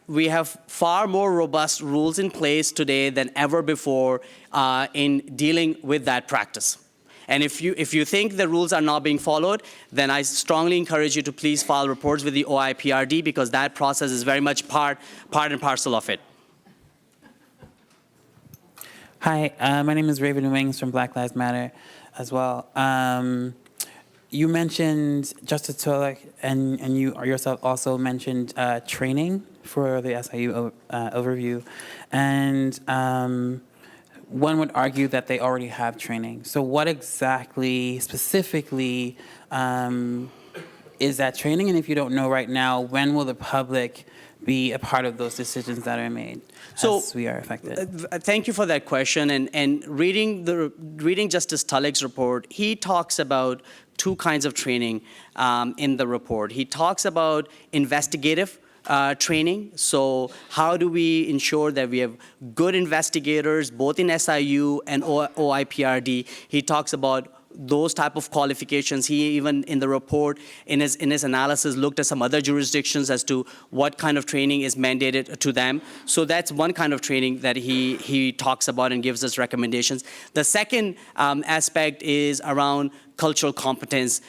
Speaker 16: We have far more robust rules in place today than ever before in dealing with that practice. And if you think the rules are not being followed, then I strongly encourage you to please file reports with the OIPRD, because that process is very much part and parcel of it.
Speaker 22: Hi, my name is Raven Wings from Black Lives Matter as well. You mentioned Justice Tulloch, and you yourself also mentioned training for the SIU overview. And one would argue that they already have training. So what exactly, specifically, is that training? And if you don't know right now, when will the public be a part of those decisions that are made as we are affected?
Speaker 16: Thank you for that question. And reading Justice Tulloch's report, he talks about two kinds of training in the report. He talks about investigative training. So how do we ensure that we have good investigators, both in SIU and OIPRD? He talks about those type of qualifications. He even in the report, in his analysis, looked at some other jurisdictions as to what kind of training is mandated to them. So that's one kind of training that he talks about and gives us recommendations. The second aspect is around cultural competence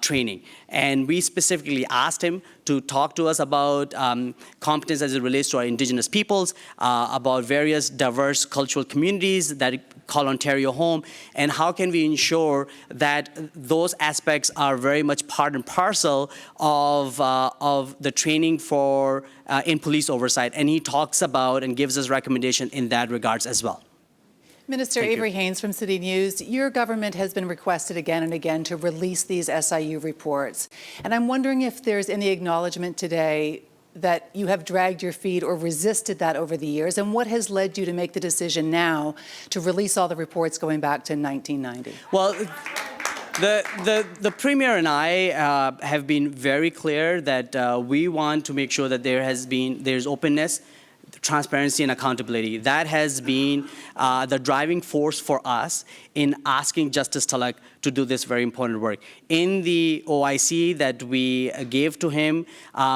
Speaker 16: training. And we specifically asked him to talk to us about competence as it relates to our Indigenous peoples, about various diverse cultural communities that call Ontario home, and how can we ensure that those aspects are very much part and parcel of the training for in police oversight. And he talks about and gives us recommendation in that regards as well.
Speaker 8: Minister Avery Haynes from City News, your government has been requested again and again to release these SIU reports. And I'm wondering if there's any acknowledgement today that you have dragged your feet or resisted that over the years? And what has led you to make the decision now to release all the reports going back to 1990?
Speaker 16: Well, the Premier and I have been very clear that we want to make sure that there's openness, transparency, and accountability. That has been the driving force for us in asking Justice Tulloch to do this very important work. In the OIC that we gave to him,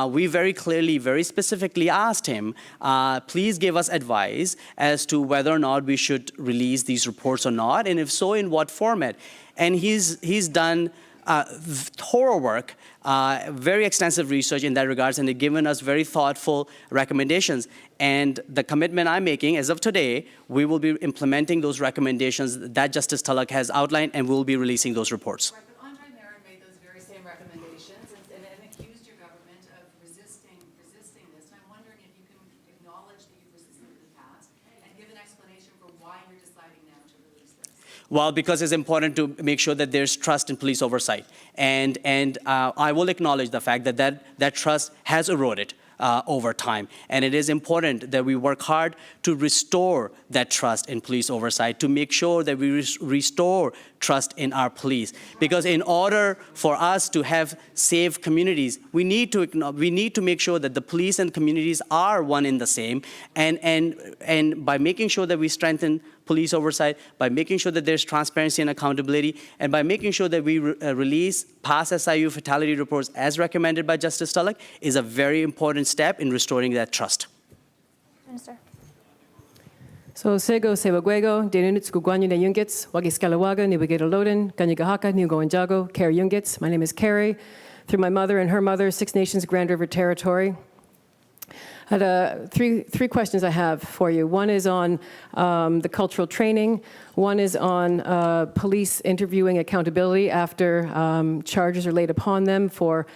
Speaker 16: we very clearly, very specifically asked him, please give us advice as to whether or not we should release these reports or not, and if so, in what format. And he's done thorough work, very extensive research in that regards, and they've given us very thoughtful recommendations. And the commitment I'm making, as of today, we will be implementing those recommendations that Justice Tulloch has outlined, and we'll be releasing those reports.
Speaker 8: Right, but Andre Marin made those very same recommendations and accused your government of resisting this. And I'm wondering if you can acknowledge that you've resisted in the past and give an explanation for why you're deciding now to release this.
Speaker 16: Well, because it's important to make sure that there's trust in police oversight. And I will acknowledge the fact that trust has eroded over time. And it is important that we work hard to restore that trust in police oversight, to make sure that we restore trust in our police. Because in order for us to have safe communities, we need to make sure that the police and communities are one in the same. And by making sure that we strengthen police oversight, by making sure that there's transparency and accountability, and by making sure that we release past SIU fatality reports as recommended by Justice Tulloch is a very important step in restoring that trust.
Speaker 2: Minister.
Speaker 3: So sego sewaguego, denunits guguanyu ne yungits, wagiskalawaga, niwageta loden, ganyagahaka, niugoanjago, Carrie Yungits. My name is Carrie. Through my mother and her mother, Six Nations Grand River Territory. I had three questions I have for you. One is on the cultural training. One is on police interviewing accountability after charges are laid upon them for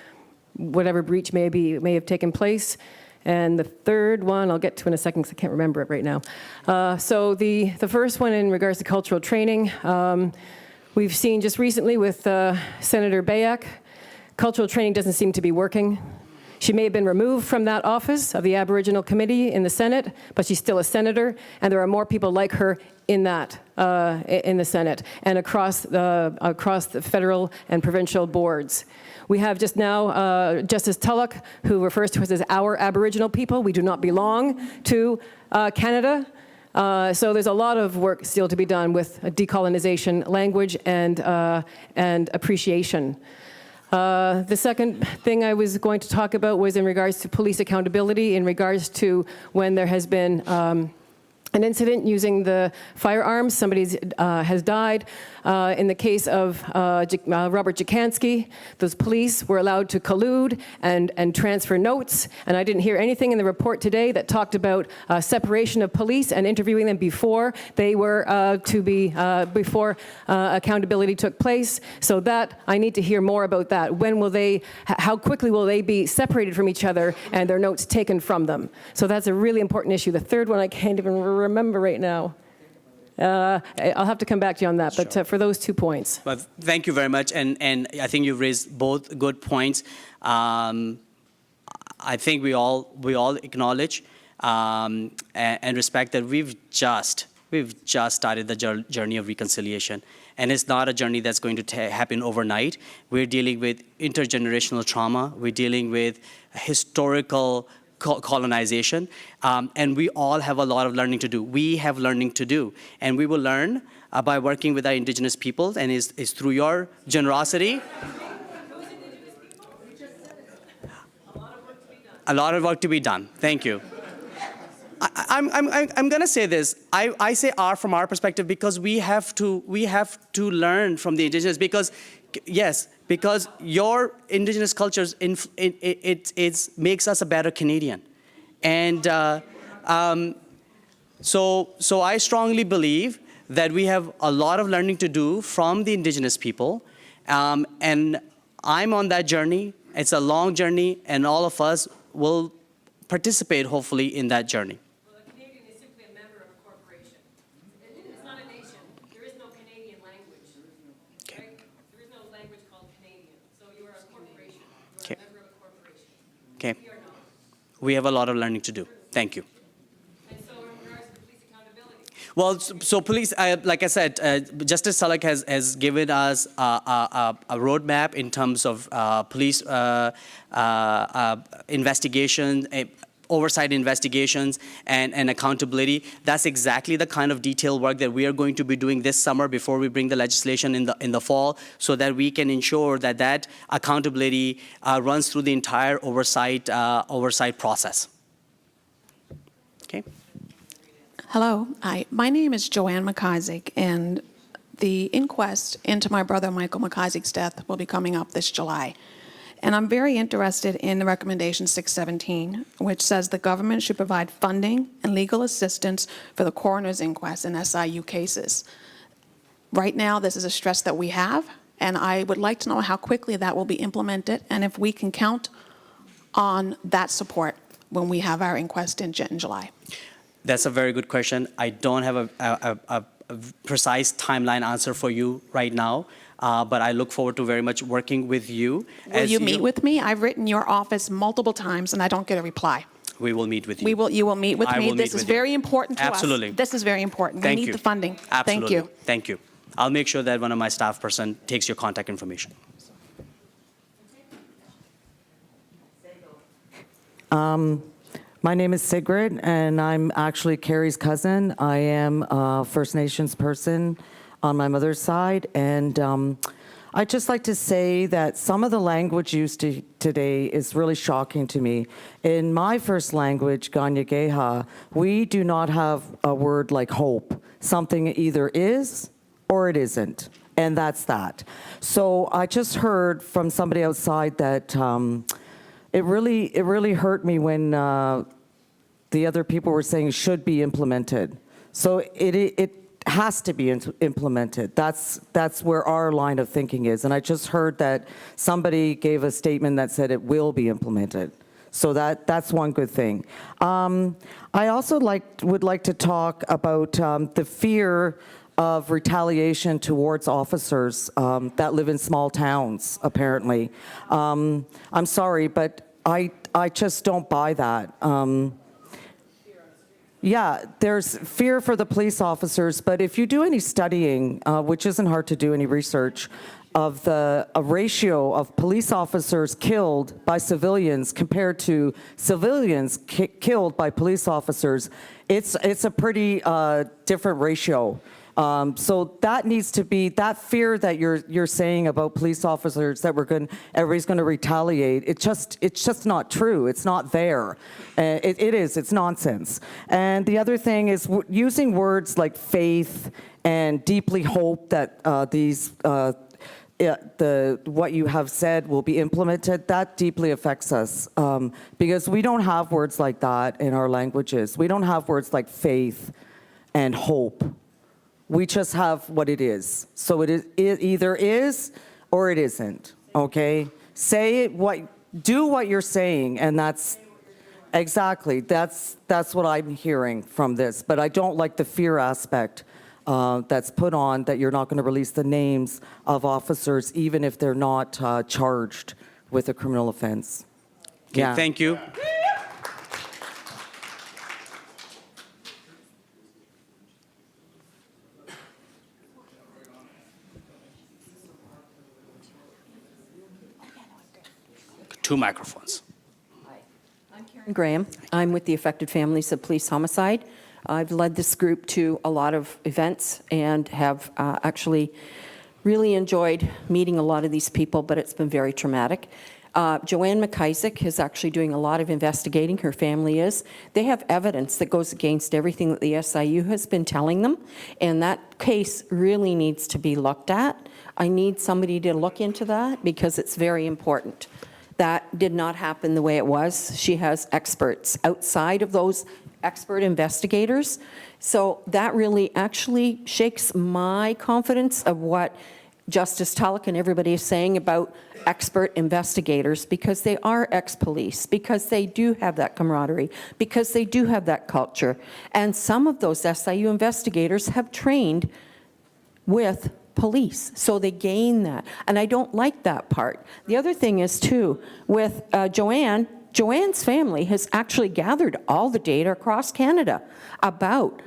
Speaker 3: whatever breach may have taken place. And the third one, I'll get to in a second because I can't remember it right now. So the first one in regards to cultural training, we've seen just recently with Senator Bayak, cultural training doesn't seem to be working. She may have been removed from that office of the Aboriginal Committee in the Senate, but she's still a senator, and there are more people like her in that, in the Senate and across the federal and provincial boards. We have just now Justice Tulloch, who refers to us as our Aboriginal people. We do not belong to Canada. So there's a lot of work still to be done with decolonization language and appreciation. The second thing I was going to talk about was in regards to police accountability, in regards to when there has been an incident using the firearms, somebody has died. In the case of Robert Jacansky, those police were allowed to collude and transfer notes, and I didn't hear anything in the report today that talked about separation of police and interviewing them before they were before accountability took place. So that, I need to hear more about that. When will they, how quickly will they be separated from each other and their notes taken from them? So that's a really important issue. The third one I can't even remember right now. I'll have to come back to you on that, but for those 2 points.
Speaker 16: Well, thank you very much, and I think you've raised both good points. I think we all acknowledge and respect that we've just started the journey of reconciliation, and it's not a journey that's going to happen overnight. We're dealing with intergenerational trauma. We're dealing with historical colonization, and we all have a lot of learning to do. We have learning to do, and we will learn by working with our Indigenous peoples, and is through your generosity. A lot of work to be done. Thank you. I'm going to say this. I say from our perspective because we have to learn from the Indigenous, because yes, because your Indigenous cultures it makes us a better Canadian, and so I strongly believe that we have a lot of learning to do from the Indigenous people, and I'm on that journey. It's a long journey, and all of us will participate hopefully in that journey.
Speaker 3: Well, a Canadian is simply a member of a corporation. It's not a nation. There is no Canadian language.
Speaker 16: Okay.
Speaker 3: Right? There is no language called Canadian. So you are a corporation. You are
Speaker 16: Okay.
Speaker 3: a member of a corporation.
Speaker 16: Okay.
Speaker 3: We are not.
Speaker 16: We have a lot of learning to do. Thank you. Well, so police, like I said, Justice Tulloch has given us a roadmap in terms of police investigation, oversight investigations, and accountability. That's exactly the kind of detailed work that we are going to be doing this summer before we bring the legislation in the fall, so that we can ensure that that accountability runs through the entire oversight process. Okay.
Speaker 2: Hello, hi. My name is Joanne McIsaac, and the inquest into my brother Michael McIsaac's death will be coming up this July. And I'm very interested in the recommendation 617, which says the government should provide funding and legal assistance for the coroner's inquest in SIU cases. Right now, this is a stress that we have, and I would like to know how quickly that will be implemented and if we can count on that support when we have our inquest in July.
Speaker 16: That's a very good question. I don't have a precise timeline answer for you right now, but I look forward to very much working with you.
Speaker 2: Will you meet with me? I've written your office multiple times and I don't get a reply.
Speaker 16: We will meet with you.
Speaker 2: You will meet with me. This is very important to us.
Speaker 16: Absolutely.
Speaker 2: This is very important.
Speaker 16: Thank
Speaker 2: We need
Speaker 16: you.
Speaker 2: the funding.
Speaker 16: Absolutely.
Speaker 2: Thank you.
Speaker 16: Thank you. I'll make sure that one of my staff person takes your contact information.
Speaker 7: My name is Sigrid, and I'm actually Carrie's cousin. I am a First Nations person on my mother's side, and I'd just like to say that some of the language used today is really shocking to me. In my first language, Ganyageha, we do not have a word like hope. Something either is or it isn't, and that's that. So I just heard from somebody outside that it really hurt me when the other people were saying should be implemented. So it has to be implemented. That's where our line of thinking is. And I just heard that somebody gave a statement that said it will be implemented. So that's one good thing. I also would like to talk about the fear of retaliation towards officers that live in small towns, apparently. I'm sorry, but I just don't buy that. Yeah, there's fear for the police officers, but if you do any studying, which isn't hard to do, any research, of a ratio of police officers killed by civilians compared to civilians killed by police officers, it's a pretty different ratio. So that needs to be, that fear that you're saying about police officers that everybody's going to retaliate, it's just not true. It's not there. It's nonsense. And the other thing is using words like faith and deeply hope that what you have said will be implemented, that deeply affects us because we don't have words like that in our languages. We don't have words like faith and hope. We just have what it is. So it either is or it isn't, okay? Do what you're saying, and that's exactly, that's what I'm hearing from this. But I don't like the fear aspect that's put on that you're not going to release the names of officers even if they're not charged with a criminal offense.
Speaker 16: Okay,
Speaker 7: Yeah.
Speaker 16: Thank you. Two microphones.
Speaker 12: Graham. I'm with the Affected Families of Police Homicide. I've led this group to a lot of events and have actually really enjoyed meeting a lot of these people, but it's been very traumatic. Joanne McIsaac is actually doing a lot of investigating, her family is. They have evidence that goes against everything that the SIU has been telling them, and that case really needs to be looked at. I need somebody to look into that because it's very important. That did not happen the way it was. She has experts outside of those expert investigators. So that really actually shakes my confidence of what Justice Tulloch and everybody is saying about expert investigators, because they are ex-police, because they do have that camaraderie, because they do have that culture. And some of those SIU investigators have trained with police, so they gain that. And I don't like that part. The other thing is, too, with Joanne,
Speaker 10: Joanne's family has actually gathered all the data across Canada about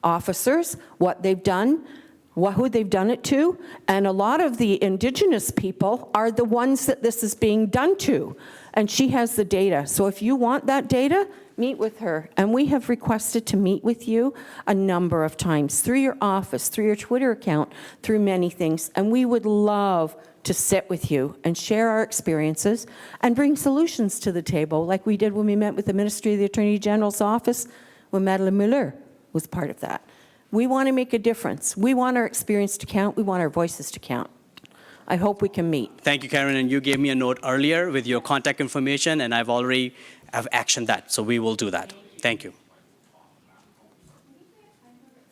Speaker 10: officers, what they've done, who they've done it to, and a lot of the Indigenous people are the ones that this is being done to. And she has the data. So if you want that data, meet with her. And we have requested to meet with you a number of times through your office, through your Twitter account, through many things. And we would love to sit with you and share our experiences and bring solutions to the table, like we did when we met with the Ministry of the Attorney General's office when Madeleine Muller was part of that. We want to make a difference. We want our experience to count. We want our voices to count. I hope we can meet.
Speaker 16: Thank you, Karen, and you gave me a note earlier with your contact information, and I've already actioned that, so we will do that. Thank you.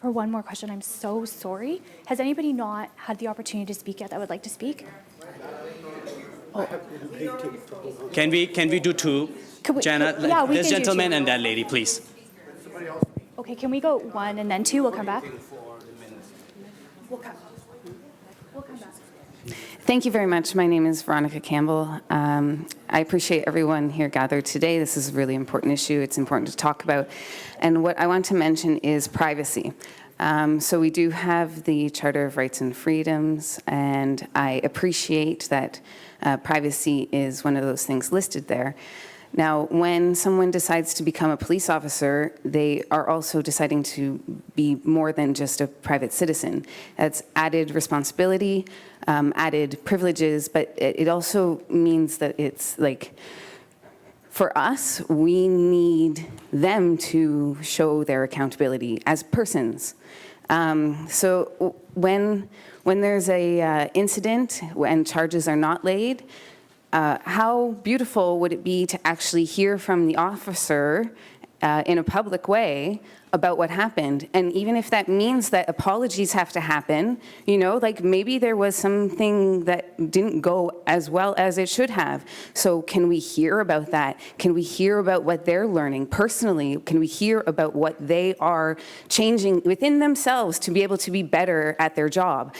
Speaker 11: For one more question, I'm so sorry. Has anybody not had the opportunity to speak yet that would like to speak? Oh.
Speaker 16: Can we do two? Jana,
Speaker 11: yeah, we
Speaker 16: this
Speaker 11: can do
Speaker 16: gentleman
Speaker 11: two.
Speaker 16: and that lady, please.
Speaker 11: Okay, can we go one and then two? We'll come back. We'll come back.
Speaker 23: Thank you very much. My name is Veronica Campbell. I appreciate everyone here gathered today. This is a really important issue. It's important to talk about. And what I want to mention is privacy. So we do have the Charter of Rights and Freedoms, and I appreciate that privacy is one of those things listed there. Now, when someone decides to become a police officer, they are also deciding to be more than just a private citizen. That's added responsibility, added privileges, but it also means that it's like, for us, we need them to show their accountability as persons. So when there's a incident and charges are not laid, how beautiful would it be to actually hear from the officer in a public way about what happened? And even if that means that apologies have to happen, you know, like maybe there was something that didn't go as well as it should have. So can we hear about that? Can we hear about what they're learning personally? Can we hear about what they are changing within themselves to be able to be better at their job?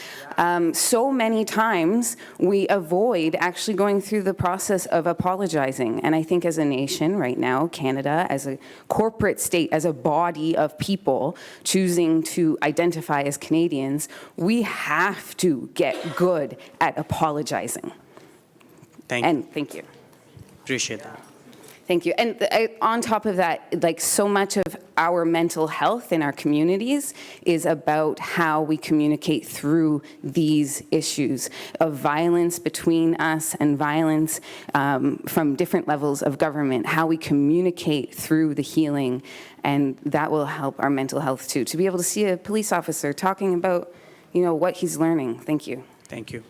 Speaker 23: So many times we avoid actually going through the process of apologizing. And I think as a nation right now, Canada, as a corporate state, as a body of people choosing to identify as Canadians, we have to get good at apologizing. Thank you.
Speaker 16: Appreciate that.
Speaker 23: Thank you. And on top of that, like so much of our mental health in our communities is about how we communicate through these issues of violence between us and violence from different levels of government, how we communicate through the healing, and that will help our mental health too, to be able to see a police officer talking about, you know, what he's learning. Thank you.
Speaker 16: Thank you.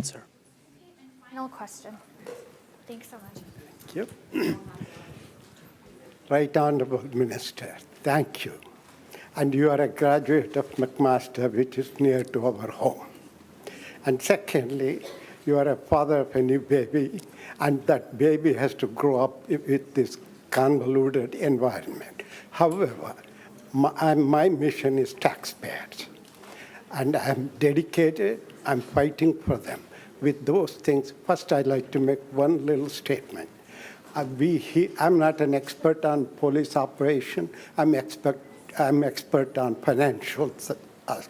Speaker 16: Sir.
Speaker 11: Final question. Thanks so much.
Speaker 24: Thank you. Right Honourable Minister, thank you. And you are a graduate of McMaster, which is near to our home. And secondly, you are a father of a new baby, and that baby has to grow up with this convoluted environment. However, my mission is taxpayers, and I'm dedicated, I'm fighting for them. With those things, first I'd like to make one little statement. I'm not an expert on police operation. I'm expert on financial aspect.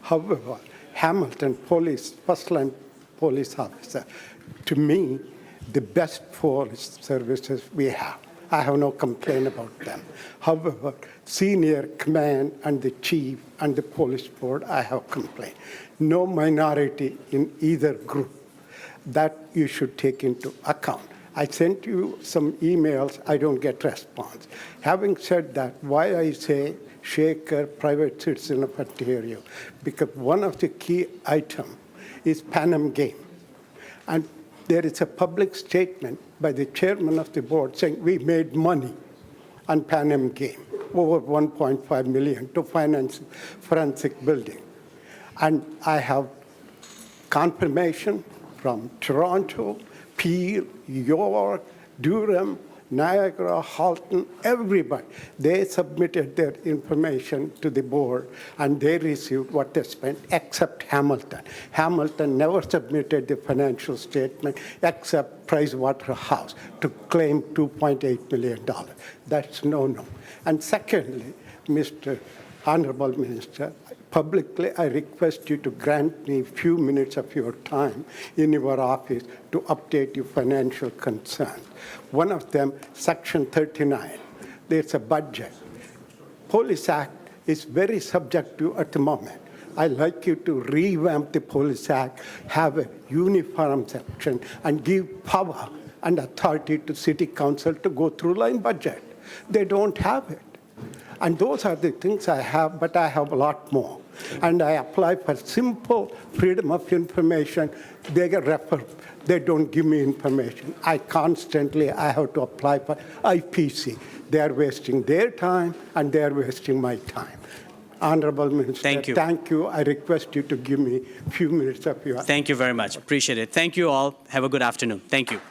Speaker 24: However, Hamilton Police, first-line police officer, to me, the best police services we have. I have no complaint about them. However, senior command and the chief and the police board, I have complaint. No minority in either group. That you should take into account. I sent you some emails, I don't get response. Having said that, why I say Shaker, private citizen of Ontario, because one of the key items is Pan Am game. And there is a public statement by the chairman of the board saying we made money on Pan Am game, over 1.5 million to finance forensic building. And I have confirmation from Toronto, Peel, York, Durham, Niagara, Halton, everybody. They submitted their information to the board, and they received what they spent, except Hamilton. Hamilton never submitted the financial statement except Pricewaterhouse to claim $2.8 million. That's no-no. And secondly, Mr. Honorable Minister, publicly, I request you to grant me a few minutes of your time in your office to update your financial concerns. One of them, Section 39. There's a budget. Police Act is very subjective at the moment. I'd like you to revamp the Police Act, have a uniform section, and give power and authority to City Council to go through line budget. They don't have it. And those are the things I have, but I have a lot more. And I apply for simple freedom of information. They get referred. They don't give me information. I have to apply for IPC. They are wasting their time, and they are wasting my time. Honorable Minister,
Speaker 16: thank you.
Speaker 24: Thank you. I request you to give me a few minutes of your time.
Speaker 16: Thank you very much. Appreciate it. Thank you all. Have a good afternoon. Thank you.